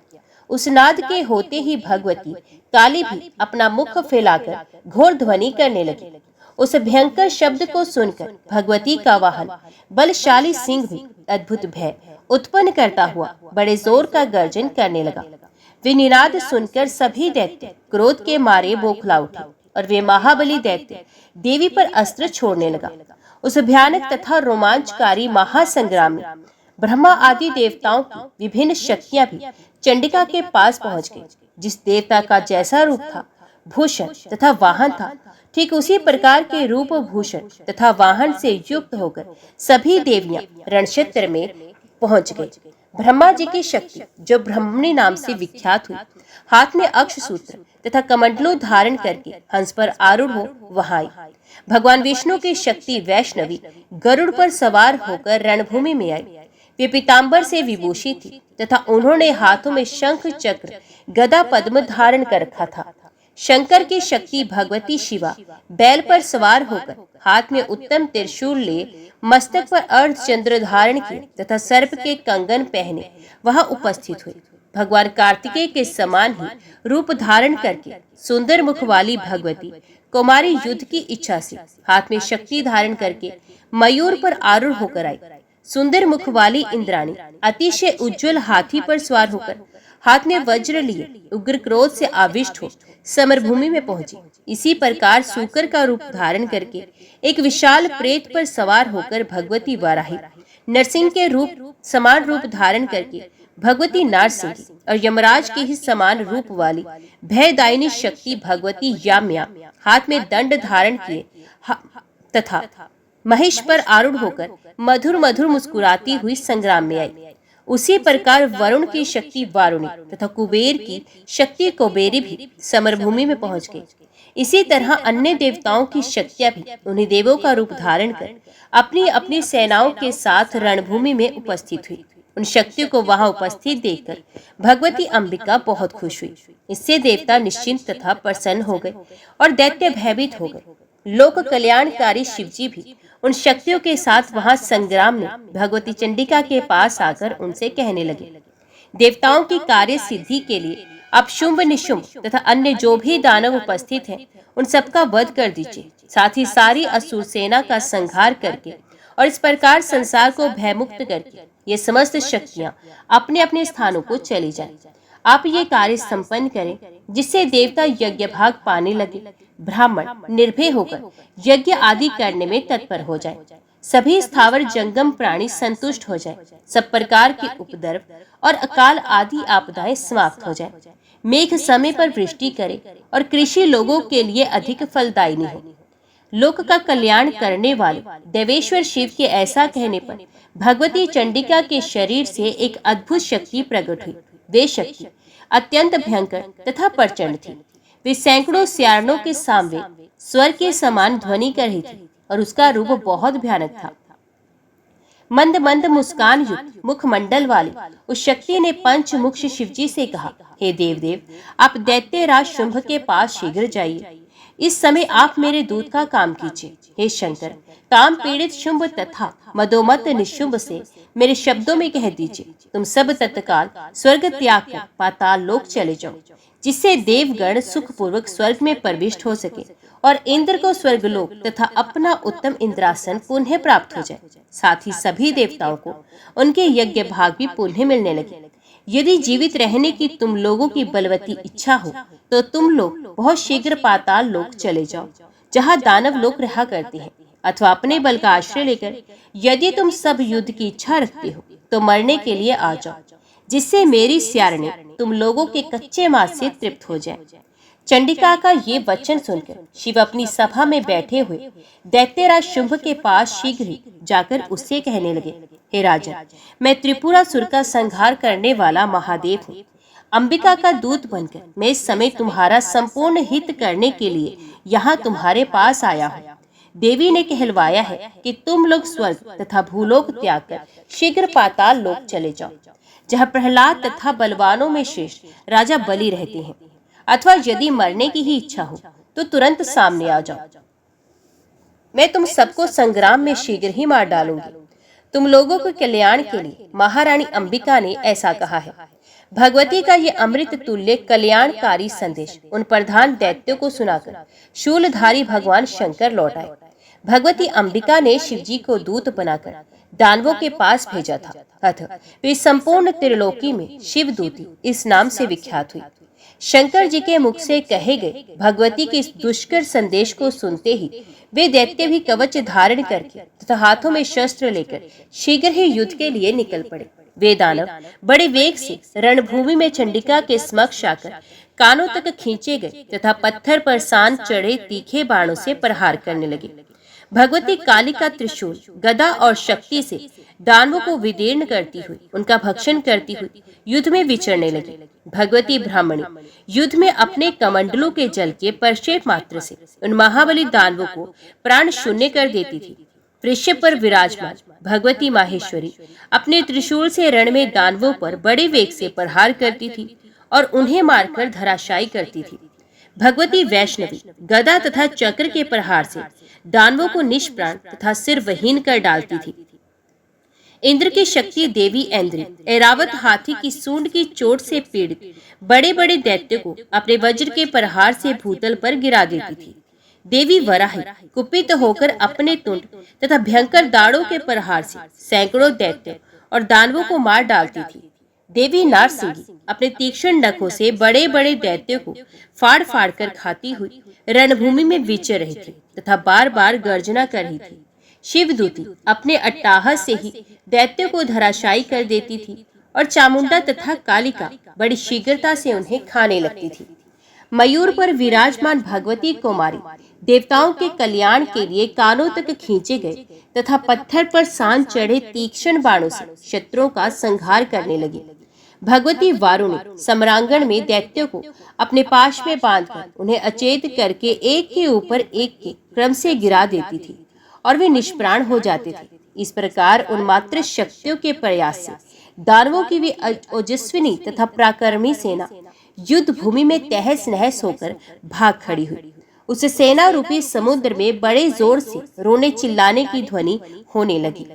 उस नाद के होते ही भगवती काली भी अपना मुख फैलाकर घोर ध्वनि करने लगी। उस भयंकर शब्द को सुनकर भगवती का वाहन बलशाली सिंह भी अद्भुत भय उत्पन्न करता हुआ बड़े जोर का गर्जन करने लगा। वे निनाद सुनकर सभी दैत्य क्रोध के मारे बौखला उठे और वे महाबली दैत्य देवी पर अस्त्र छोड़ने लगा। उस भयानक तथा रोमांचकारी महासंग्राम में ब्रह्मा आदि देवताओं की विभिन्न शक्तियां भी चंडिका के पास पहुंच गई। जिस देवता का जैसा रूप था, भूषण तथा वाहन था, ठीक उसी प्रकार के रूप, भूषण तथा वाहन से युक्त होकर सभी देवियां रणक्षेत्र में पहुंच गई। ब्रह्मा जी की शक्ति, जो ब्रह्मणी नाम से विख्यात हुई, हाथ में अक्ष सूत्र तथा कमंडलू धारण करके हंस पर आरूढ़ हो वहां आई। भगवान विष्णु की शक्ति वैष्णवी गरुड़ पर सवार होकर रणभूमि में आई। वे पीतांबर से विभूषित थी तथा उन्होंने हाथों में शंख, चक्र, गदा, पद्म धारण कर रखा था। शंकर की शक्ति भगवती शिवा बैल पर सवार होकर हाथ में उत्तम त्रिशूल लिए, मस्तक पर अर्धचंद्र धारण किए तथा सर्प के कंगन पहने वहां उपस्थित हुई। भगवान कार्तिकेय के समान ही रूप धारण करके सुंदर मुख वाली भगवती कुमारी युद्ध की इच्छा से हाथ में शक्ति धारण करके मयूर पर आरूढ़ होकर आई। सुंदर मुख वाली इंद्राणी अतिशय उज्जवल हाथी पर सवार होकर हाथ में वज्र लिए उग्र क्रोध से आविष्ट हो समरभूमि में पहुंची। इसी प्रकार सूकर का रूप धारण करके एक विशाल प्रेत पर सवार होकर भगवती वाराही, नरसिंह के रूप समान रूप धारण करके भगवती नारसिंह और यमराज के ही समान रूप वाली भयदायिनी शक्ति भगवती याम्या हाथ में दंड धारण किए तथा महिष पर आरूढ़ होकर मधुर मधुर मुस्कुराती हुई संग्राम में आई। उसी प्रकार वरुण की शक्ति वारुणी तथा कुबेर की शक्ति कुबेरी भी समरभूमि में पहुंच गई। इसी तरह अन्य देवताओं की शक्तियां भी उन्हीं देवों का रूप धारण कर अपनी अपनी सेनाओं के साथ रणभूमि में उपस्थित हुई। उन शक्तियों को वहां उपस्थित देखकर भगवती अंबिका बहुत खुश हुई। इससे देवता निश्चिंत तथा प्रसन्न हो गए और दैत्य भयभीत हो गए। लोक कल्याणकारी शिवजी भी उन शक्तियों के साथ वहां संग्राम में भगवती चंडिका के पास आकर उनसे कहने लगे, देवताओं की कार्य सिद्धि के लिए आप शुंभ, निशुंभ तथा अन्य जो भी दानव उपस्थित हैं, उन सबका वध कर दीजिए। साथ ही सारी असुर सेना का संहार करके और इस प्रकार संसार को भयमुक्त करके ये समस्त शक्तियां अपने अपने स्थानों को चली जाएं। आप ये कार्य संपन्न करें जिससे देवता यज्ञ भाग पाने लगे, ब्राह्मण निर्भय होकर यज्ञ आदि करने में तत्पर हो जाए, सभी स्थावर जंगम प्राणी संतुष्ट हो जाए, सब प्रकार के उपद्रव और अकाल आदि आपदाएं समाप्त हो जाए, मेघ समय पर वृष्टि करे और कृषि लोगों के लिए अधिक फलदायिनी हो। लोक का कल्याण करने वाले देवेश्वर शिव के ऐसा कहने पर भगवती चंडिका के शरीर से एक अद्भुत शक्ति प्रकट हुई। वे शक्ति अत्यंत भयंकर तथा प्रचंड थी। वे सैकड़ों स्यारणों के सामने स्वर के समान ध्वनि कर रही थी और उसका रूप बहुत भयानक था। मंद मंद मुस्कान युक्त मुखमंडल वाली उस शक्ति ने पंचमुख शिवजी से कहा, हे देवदेव, आप दैत्यराज शुंभ के पास शीघ्र जाइए। इस समय आप मेरे दूत का काम कीजिए। हे शंकर, काम पीड़ित शुंभ तथा मदोमत निशुंभ से मेरे शब्दों में कह दीजिए, तुम सब तत्काल स्वर्ग त्याग कर पाताल लोक चले जाओ, जिससे देवगण सुखपूर्वक स्वर्ग में प्रविष्ट हो सके और इंद्र को स्वर्गलोक तथा अपना उत्तम इंद्रासन पुनः प्राप्त हो जाए। साथ ही सभी देवताओं को उनके यज्ञ भाग भी पुनः मिलने लगे। यदि जीवित रहने की तुम लोगों की बलवती इच्छा हो तो तुम लोग बहुत शीघ्र पाताल लोक चले जाओ, जहाँ दानव लोग रहा करते हैं, अथवा अपने बल का आश्रय लेकर यदि तुम सब युद्ध की इच्छा रखते हो तो मरने के लिए आ जाओ, जिससे मेरी स्यारणी तुम लोगों के कच्चे मांस से तृप्त हो जाए। चंडिका का ये वचन सुनकर शिव अपनी सभा में बैठे हुए दैत्यराज शुंभ के पास शीघ्र ही जाकर उससे कहने लगे, हे राजन, मैं त्रिपुरासुर का संहार करने वाला महादेव हूँ। अंबिका का दूत बनकर मैं इस समय तुम्हारा संपूर्ण हित करने के लिए यहाँ तुम्हारे पास आया हूँ। देवी ने कहलवाया है कि तुम लोग स्वर्ग तथा भूलोक त्याग कर शीघ्र पाताल लोक चले जाओ, जहाँ प्रहलाद तथा बलवानों में श्रेष्ठ राजा बलि रहते हैं। अथवा यदि मरने की ही इच्छा हो तो तुरंत सामने आ जाओ, मैं तुम सबको संग्राम में शीघ्र ही मार डालूंगी। तुम लोगों के कल्याण के लिए महारानी अंबिका ने ऐसा कहा है। भगवती का ये अमृत तुल्य कल्याणकारी संदेश उन प्रधान दैत्यों को सुनाकर शूलधारी भगवान शंकर लौट आए। भगवती अंबिका ने शिवजी को दूत बनाकर दानवों के पास भेजा था, अतः वे संपूर्ण त्रिलोकी में शिवदूती इस नाम से विख्यात हुई। शंकर जी के मुख से कहे गए भगवती के इस दुष्कर संदेश को सुनते ही वे दैत्य भी कवच धारण करके तथा हाथों में शस्त्र लेकर शीघ्र ही युद्ध के लिए निकल पड़े। वे दानव बड़े वेग से रणभूमि में चंडिका के समक्ष आकर कानों तक खींचे गए तथा पत्थर पर सान चढ़े तीखे बाणों से प्रहार करने लगे। भगवती काली का त्रिशूल, गदा और शक्ति से दानवों को विदीर्ण करती हुई उनका भक्षण करती हुई युद्ध में विचरने लगी। भगवती ब्राह्मणी युद्ध में अपने कमंडलों के जल के प्रक्षेप मात्र से उन महाबली दानवों को प्राण शून्य कर देती थी। वृषभ पर विराजमान भगवती माहेश्वरी अपने त्रिशूल से रण में दानवों पर बड़े वेग से प्रहार करती थी और उन्हें मारकर धराशायी करती थी। भगवती वैष्णवी गदा तथा चक्र के प्रहार से दानवों को निष्प्राण तथा सिर वहीन कर डालती थी। इंद्र की शक्ति देवी ऐन्द्री ऐरावत हाथी की सूंड की चोट से पीड़ित बड़े बड़े दैत्य को अपने वज्र के प्रहार से भूतल पर गिरा देती थी। देवी वराही कुपित होकर अपने तुंड तथा भयंकर दाड़ों के प्रहार से सैकड़ों दैत्य और दानवों को मार डालती थी। देवी नारसिंगी अपने तीक्ष्ण नखों से बड़े बड़े दैत्यों को फाड़ फाड़ कर खाती हुई रणभूमि में विचर रही थी तथा बार बार गर्जना कर रही थी। शिवदूती अपने अट्टाहस से ही दैत्यों को धराशायी कर देती थी और चामुंडा तथा कालिका बड़ी शीघ्रता से उन्हें खाने लगती थी। मयूर पर विराजमान भगवती कुमारी देवताओं के कल्याण के लिए कानों तक खींचे गए तथा पत्थर पर सान चढ़े तीक्ष्ण बाणों से शत्रुओं का संहार करने लगी। भगवती वारुणी सम्रांगण में दैत्यों को अपने पाश में बांधकर उन्हें अचेत करके एक के ऊपर एक के क्रम से गिरा देती थी और वे निष्प्राण हो जाते थे। इस प्रकार उन्मात्र शक्तियों के प्रयास से दानवों की वे ओजस्विनी तथा पराक्रमी सेना युद्ध भूमि में तहस नहस होकर भाग खड़ी हुई। उस सेना रूपी समुद्र में बड़े जोर से रोने चिल्लाने की ध्वनि होने लगी।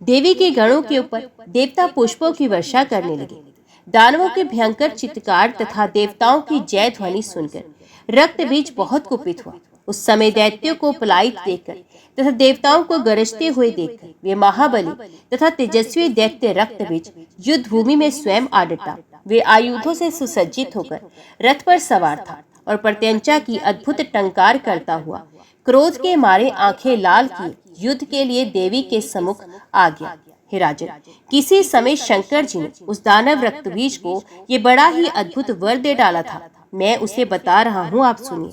देवी के गणों के ऊपर देवता पुष्पों की वर्षा करने लगे। दानवों के भयंकर चित्कार तथा देवताओं की जय ध्वनि सुनकर रक्तबीज बहुत कुपित हुआ। उस समय दैत्यों को पलायित देखकर तथा देवताओं को गरजते हुए देखकर वे महाबली तथा तेजस्वी दैत्य रक्तबीज युद्ध भूमि में स्वयं आ डटा। वे आयुधों से सुसज्जित होकर रथ पर सवार था और प्रत्यंचा की अद्भुत टंकार करता हुआ क्रोध के मारे आंखें लाल किए युद्ध के लिए देवी के सम्मुख आ गया। हे राजन, किसी समय शंकर जी ने उस दानव रक्तबीज को ये बड़ा ही अद्भुत वर दे डाला था। मैं उसे बता रहा हूँ, आप सुनिए।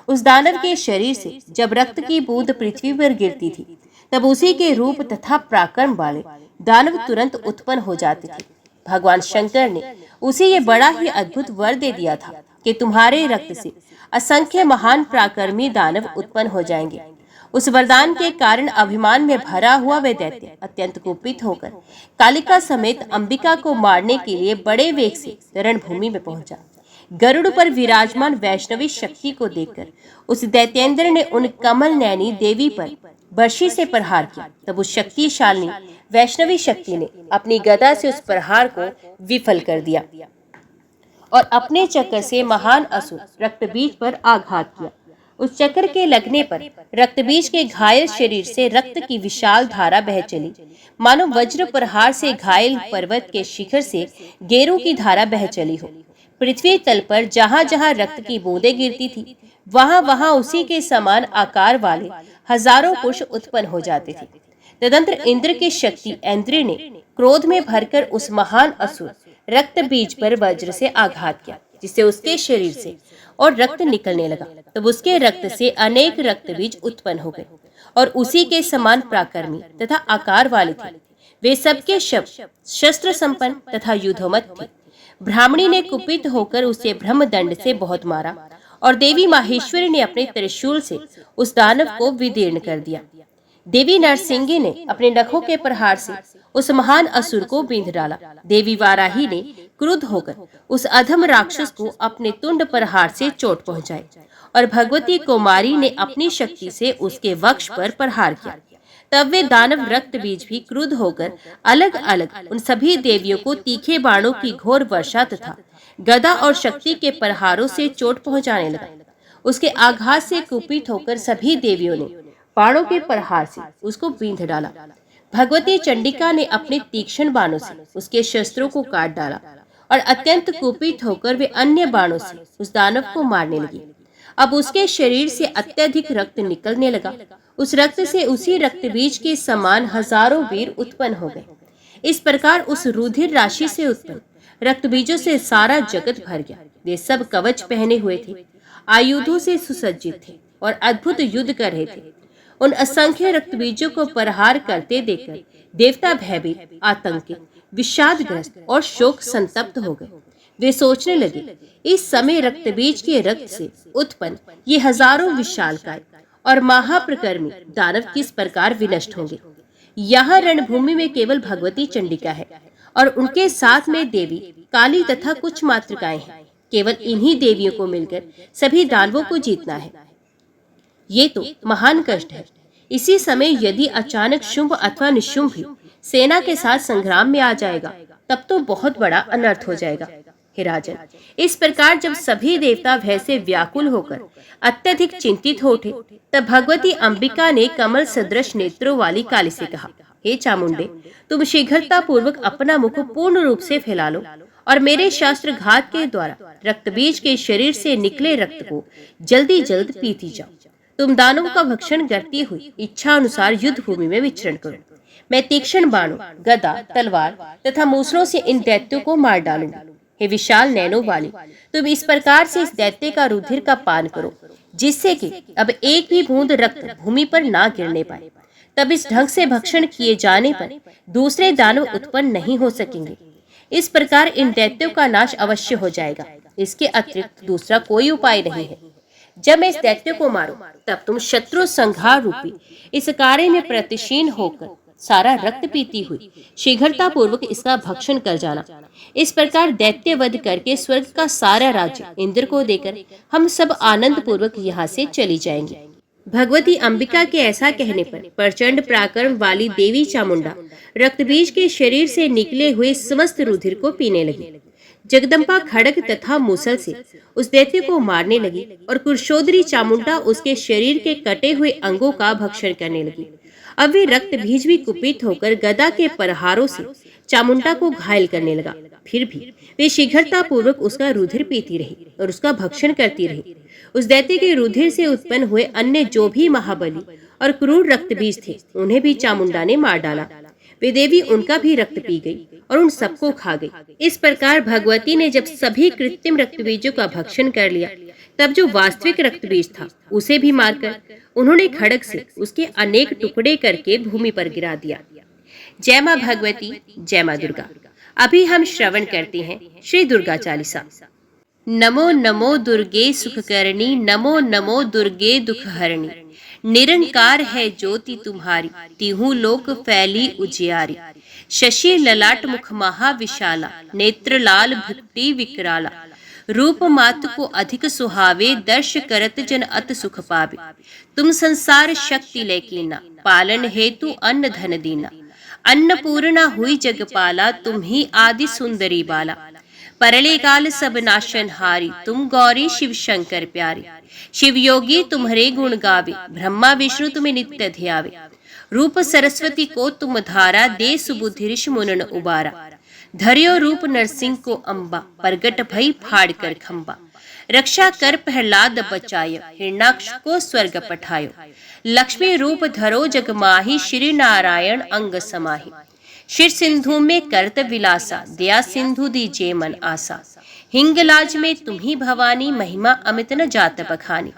उस दानव के शरीर से जब रक्त की बूंद पृथ्वी पर गिरती थी तब उसी के रूप तथा पराक्रम वाले दानव तुरंत उत्पन्न हो जाते थे। भगवान शंकर ने उसे ये बड़ा ही अद्भुत वर दे दिया था कि तुम्हारे रक्त से असंख्य महान पराक्रमी दानव उत्पन्न हो जाएंगे। उस वरदान के कारण अभिमान में भरा हुआ वह दैत्य अत्यंत कुपित होकर कालिका समेत अंबिका को मारने के लिए बड़े वेग से रणभूमि में पहुंचा। गरुड़ पर विराजमान वैष्णवी शक्ति को देखकर उस दैत्येंद्र ने उन कमल नैनी देवी पर बर्शी से प्रहार किया। तब उस शक्तिशाली वैष्णवी शक्ति ने अपनी गदा से उस प्रहार को विफल कर दिया और अपने चक्र से महान असुर रक्तबीज पर आघात किया। उस चक्र के लगने पर रक्तबीज के घायल शरीर से रक्त की विशाल धारा बह चली, मानो वज्र प्रहार से घायल पर्वत के शिखर से गेरू की धारा बह चली हो। पृथ्वी तल पर जहां जहां रक्त की बूंदें गिरती थी वहां वहां उसी के समान आकार वाले हजारों कुश उत्पन्न हो जाते थे। तदंतर इंद्र की शक्ति ऐन्द्री ने क्रोध में भरकर उस महान असुर रक्त बीज पर वज्र से आघात किया, जिससे उसके शरीर से और रक्त निकलने लगा। तब उसके रक्त से अनेक रक्त बीज उत्पन्न हो गए और उसी के समान प्राक्रमी तथा आकार वाले थे। वे सबके शव शस्त्र संपन्न तथा युद्धोन्मत्त थे। ब्राह्मणी ने कुपित होकर उसे ब्रह्मदंड से बहुत मारा और देवी माहेश्वरी ने अपने त्रिशूल से उस दानव को विदीर्ण कर दिया। देवी नरसिंगी ने अपने नखों के प्रहार से उस महान असुर को बींध डाला। देवी वाराही ने क्रुद्ध होकर उस अधम राक्षस को अपने तुंड प्रहार से चोट पहुंचाई और भगवती कुमारी ने अपनी शक्ति से उसके वक्ष पर प्रहार किया। तब वे दानव रक्त बीज भी क्रुद्ध होकर अलग अलग उन सभी देवियों को तीखे बाणों की घोर वर्षा तथा गदा और शक्ति के प्रहारों से चोट पहुंचाने लगा। उसके आघात से कुपित होकर सभी देवियों ने बाणों के प्रहार से उसको बींध डाला। भगवती चंडिका ने अपने तीक्ष्ण बाणों से उसके शस्त्रों को काट डाला और अत्यंत कुपित होकर वे अन्य बाणों से उस दानव को मारने लगी। अब उसके शरीर से अत्यधिक रक्त निकलने लगा। उस रक्त से उसी रक्त बीज के समान हजारों वीर उत्पन्न हो गए। इस प्रकार उस रुधिर राशि से उत्पन्न रक्त बीजों से सारा जगत भर गया। वे सब कवच पहने हुए थे, आयुधों से सुसज्जित थे और अद्भुत युद्ध कर रहे थे। उन असंख्य रक्त बीजों को प्रहार करते देखकर देवता भयभीत, आतंकित, विषादग्रस्त और शोक संतप्त हो गए। वे सोचने लगे, इस समय रक्त बीज के रक्त से उत्पन्न ये हजारों विशालकाय और महाप्रकर्मी दानव किस प्रकार विनष्ट होंगे। यहाँ रणभूमि में केवल भगवती चंडिका है और उनके साथ में देवी काली तथा कुछ मातृकाएं हैं। केवल इन्हीं देवियों को मिलकर सभी दानवों को जीतना है। ये तो महान कष्ट है। इसी समय यदि अचानक शुंभ अथवा निशुंभ भी सेना के साथ संग्राम में आ जाएगा तब तो बहुत बड़ा अनर्थ हो जाएगा। हे राजन, इस प्रकार जब सभी देवता भय से व्याकुल होकर अत्यधिक चिंतित हो उठे तब भगवती अंबिका ने कमल सदृश नेत्रों वाली काली से कहा, हे चामुंडे, तुम शीघ्रता पूर्वक अपना मुख पूर्ण रूप से फैला लो और मेरे शास्त्र घात के द्वारा रक्त बीज के शरीर से निकले रक्त को जल्दी जल्द पीती जाओ। तुम दानवों का भक्षण करती हुई इच्छा अनुसार युद्ध भूमि में विचरण करो। मैं तीक्ष्ण बाणों, गदा, तलवार तथा मूसलों से इन दैत्यों को मार डालूंगा। हे विशाल नैनों वाली, तुम इस प्रकार से इस दैत्य का रुधिर का पान करो जिससे कि अब एक भी बूंद रक्त भूमि पर ना गिरने पाए। तब इस ढंग से भक्षण किए जाने पर दूसरे दानव उत्पन्न नहीं हो सकेंगे। इस प्रकार इन दैत्यों का नाश अवश्य हो जाएगा। इसके अतिरिक्त दूसरा कोई उपाय नहीं है। जब मैं इस दैत्य को मारूं तब तुम शत्रु संहार रूपी इस कार्य में प्रतिशीन होकर सारा रक्त पीती हुई शीघ्रता पूर्वक इसका भक्षण कर जाना। इस प्रकार दैत्य वध करके स्वर्ग का सारा राज्य इंद्र को देकर हम सब आनंद पूर्वक यहाँ से चली जाएंगे। भगवती अंबिका के ऐसा कहने पर प्रचंड पराक्रम वाली देवी चामुंडा रक्तबीज के शरीर से निकले हुए समस्त रुधिर को पीने लगी। जगदम्बा खड़ग तथा मूसल से उस दैत्य को मारने लगी और कुरशोदरी चामुंडा उसके शरीर के कटे हुए अंगों का भक्षण करने लगी। अब वे रक्त बीज भी कुपित होकर गदा के प्रहारों से चामुंडा को घायल करने लगा। फिर भी वे शीघ्रता पूर्वक उसका रुधिर पीती रही और उसका भक्षण करती रही। उस दैत्य के रुधिर से उत्पन्न हुए अन्य जो भी महाबली और क्रूर रक्त बीज थे उन्हें भी चामुंडा ने मार डाला। वे देवी उनका भी रक्त पी गई और उन सबको खा गई। इस प्रकार भगवती ने जब सभी कृत्रिम रक्त बीजों का भक्षण कर लिया तब जो वास्तविक रक्त बीज था उसे भी मारकर उन्होंने खड़ग से उसके अनेक टुकड़े करके भूमि पर गिरा दिया। जय मां भगवती, जय मां दुर्गा। अभी हम श्रवण करते हैं श्री दुर्गा चालीसा। नमो नमो दुर्गे सुखकरणी, नमो नमो दुर्गे दुखहरणी। निरंकार है ज्योति तुम्हारी, तिहु लोक फैली उजियारी। शशि ललाट मुख महा विशाला, नेत्र लाल भक्ति विकराला। रूप मात को अधिक सुहावे, दर्श करत जन अत सुख पावे। तुम संसार शक्ति लेकीना, पालन हेतु अन्न धन दीना। अन्नपूर्णा हुई जगपाला, तुम ही आदि सुंदरी बाला। परले काल सब नाशन हारी, तुम गौरी शिव शंकर प्यारी। शिव योगी तुम्हारे गुण गावे, ब्रह्मा विष्णु तुम्हें नित्य ध्यावे। रूप सरस्वती को तुम धारा, दे सुबुद्धि ऋषि मुनन उबारा। धर्यो रूप नरसिंह को अम्बा, प्रगट भई फाड़ कर खम्बा। रक्षा कर प्रहलाद बचायो, हिरणाक्ष को स्वर्ग पठायो। लक्ष्मी रूप धरो जग माही, श्री नारायण अंग समाही। शिर सिंधु में करत विलासा, दया सिंधु दीजे मन आसा। हिंगलाज में तुम्ही भवानी, महिमा अमित न जात बखानी।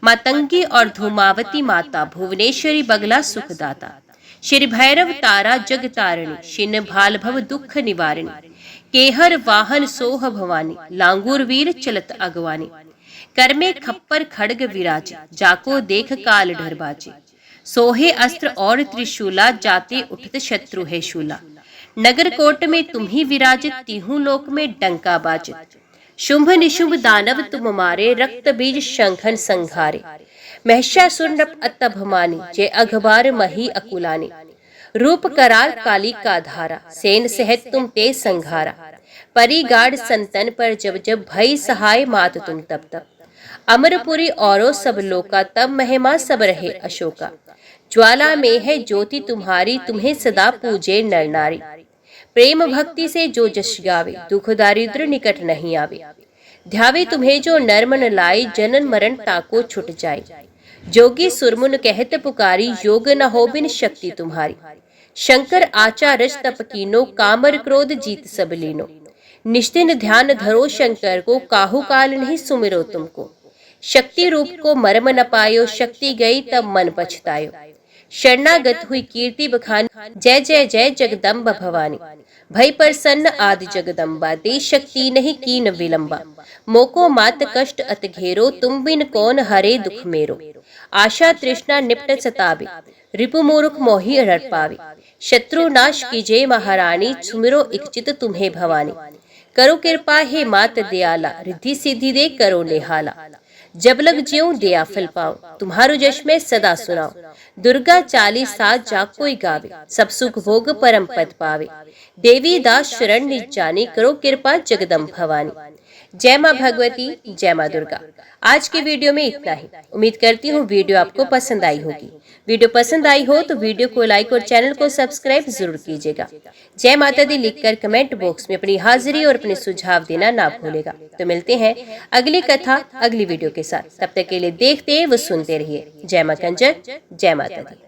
मातंगी और धूमावती माता, भुवनेश्वरी बगला सुखदाता। श्री भैरव तारा जग तारिणी, शिन भाल भव दुख निवारिणी। केहर वाहन सोह भवानी, लांगूर वीर चलत अगवानी। कर में खप्पर खड़ग विराजे, जाको देख काल डरबाजे। सोहे अस्त्र और त्रिशूला, जाते उठत शत्रु है शूला। नगर कोट में तुम्ही विराजित, तीहू लोक में डंका बाजित। शुंभ निशुंभ दानव तुम मारे, रक्त बीज शंखन संघारे। महिषासुर नृप अतभमानी, जय अघबार मही अकुलानी। रूप कराल काली का धारा, सेन सहत तुम ते संघारा। परिगाड़ संतन पर जब जब, भई सहाय मात तुम तब तब। अमरपुरी औरो सब लोका, तब महिमा सब रहे अशोका। ज्वाला में है ज्योति तुम्हारी, तुम्हें सदा पूजे नर नारी। प्रेम भक्ति से जो जश गावे, दुख दारिद्र निकट नहीं आवे। ध्यावे तुम्हें जो नर मन लाए, जनन मरण ताको छुट जाए। जोगी सुरमुन कहत पुकारी, योग न हो बिन शक्ति तुम्हारी। शंकर आचारज तप कीनो, कामर क्रोध जीत सब लीनो। निष्दिन ध्यान धरो शंकर को, काहू काल नहीं सुमिरो तुमको। शक्ति रूप को मर्म न पायो, शक्ति गई तब मन पछतायो। शरणागत हुई कीर्ति बखानी, जय जय जय जगदम्ब भवानी। भय प्रसन्न आदि जगदम्बा, दे शक्ति नहीं कीन विलंबा। मोको मात कष्ट अत घेरो, तुम बिन कौन हरे दुख मेरो। आशा तृष्णा निपट सतावे, रिपु मूर्ख मोहि रट पावे। शत्रु नाश कीजे महारानी, सुमिरो इच्छित तुम्हें भवानी। करो कृपा हे मात दयाला, रिद्धि सिद्धि दे करो निहाला। जब लग ज्यों दिया फल पाओ, तुम्हारो जश में सदा सुनाओ। दुर्गा 40 सात जाग कोई गावे, सब सुख भोग परम पद पावे। देवी दास शरण निज जानी, करो कृपा जगदम्ब भवानी। जय माँ भगवती, जय माँ दुर्गा। आज के वीडियो में इतना ही। उम्मीद करती हूँ वीडियो आपको पसंद आई होगी। वीडियो पसंद आई हो तो वीडियो को लाइक और चैनल को सब्सक्राइब जरूर कीजिएगा। जय माता दी लिखकर कमेंट बॉक्स में अपनी हाजिरी और अपने सुझाव देना ना भूलेगा। तो मिलते हैं अगली कथा अगली वीडियो के साथ। तब तक के लिए देखते व सुनते रहिए। जय मां कंजर, जय माता दी।